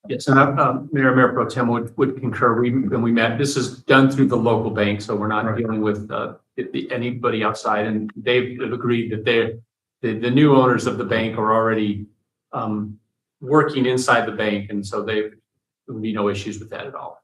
S8: Yes, and Mayor Pro Tem would concur. When we met, this is done through the local bank, so we're not dealing with anybody outside. And they've agreed that the new owners of the bank are already working inside the bank, and so there would be no issues with that at all.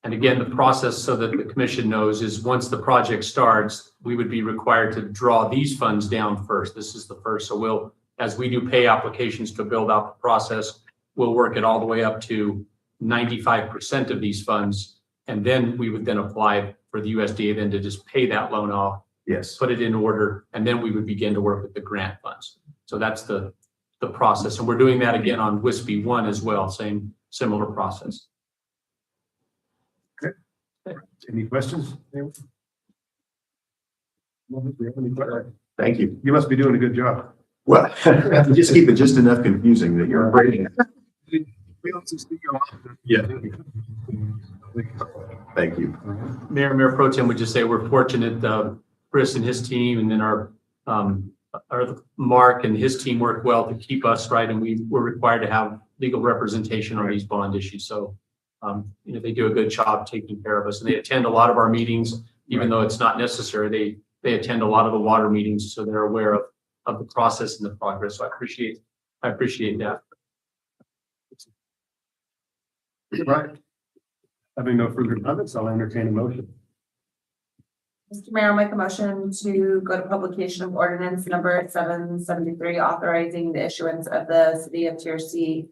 S8: And again, the process, so that the commission knows, is once the project starts, we would be required to draw these funds down first. This is the first. So as we do pay applications to build out the process, we'll work it all the way up to 95% of these funds. And then we would then apply for the USDA then to just pay that loan off.
S15: Yes.
S8: Put it in order, and then we would begin to work with the grant funds. So that's the process. And we're doing that again on WISP 1 as well, similar process.
S1: Any questions?
S15: Thank you.
S1: You must be doing a good job.
S15: Well, just keep it just enough confusing that you're afraid. Yeah. Thank you.
S8: Mayor Pro Tem would just say we're fortunate, Chris and his team, and then our Mark and his team work well to keep us right, and we're required to have legal representation on these bond issues. So they do a good job taking care of us, and they attend a lot of our meetings, even though it's not necessary. They attend a lot of the water meetings, so they're aware of the process and the progress. So I appreciate that.
S1: Right. Having no further comments, I'll entertain a motion.
S4: Mr. Mayor, I'll make a motion to go to publication of ordinance number 773, authorizing the issuance of the City of Tiercy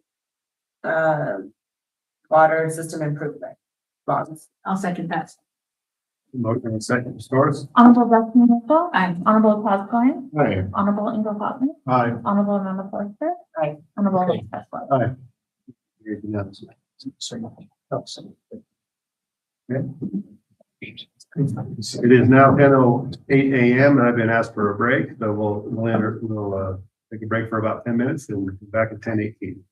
S4: water system improvement bonds.
S2: I'll second that.
S1: Motion and second, Ms. Torres.
S3: Honorable Dustin Mitchell.
S2: Aye.
S3: Honorable Todd Klein.
S1: Aye.
S3: Honorable Ingle Hopman.
S1: Aye.
S3: Honorable Amanda Forster.
S4: Aye.
S3: Honorable
S8: Okay.
S3: Mike Tesla.
S1: Aye. It is now 10:08 a.m. and I've been asked for a break, so we'll take a break for about 10 minutes and be back at 10:18.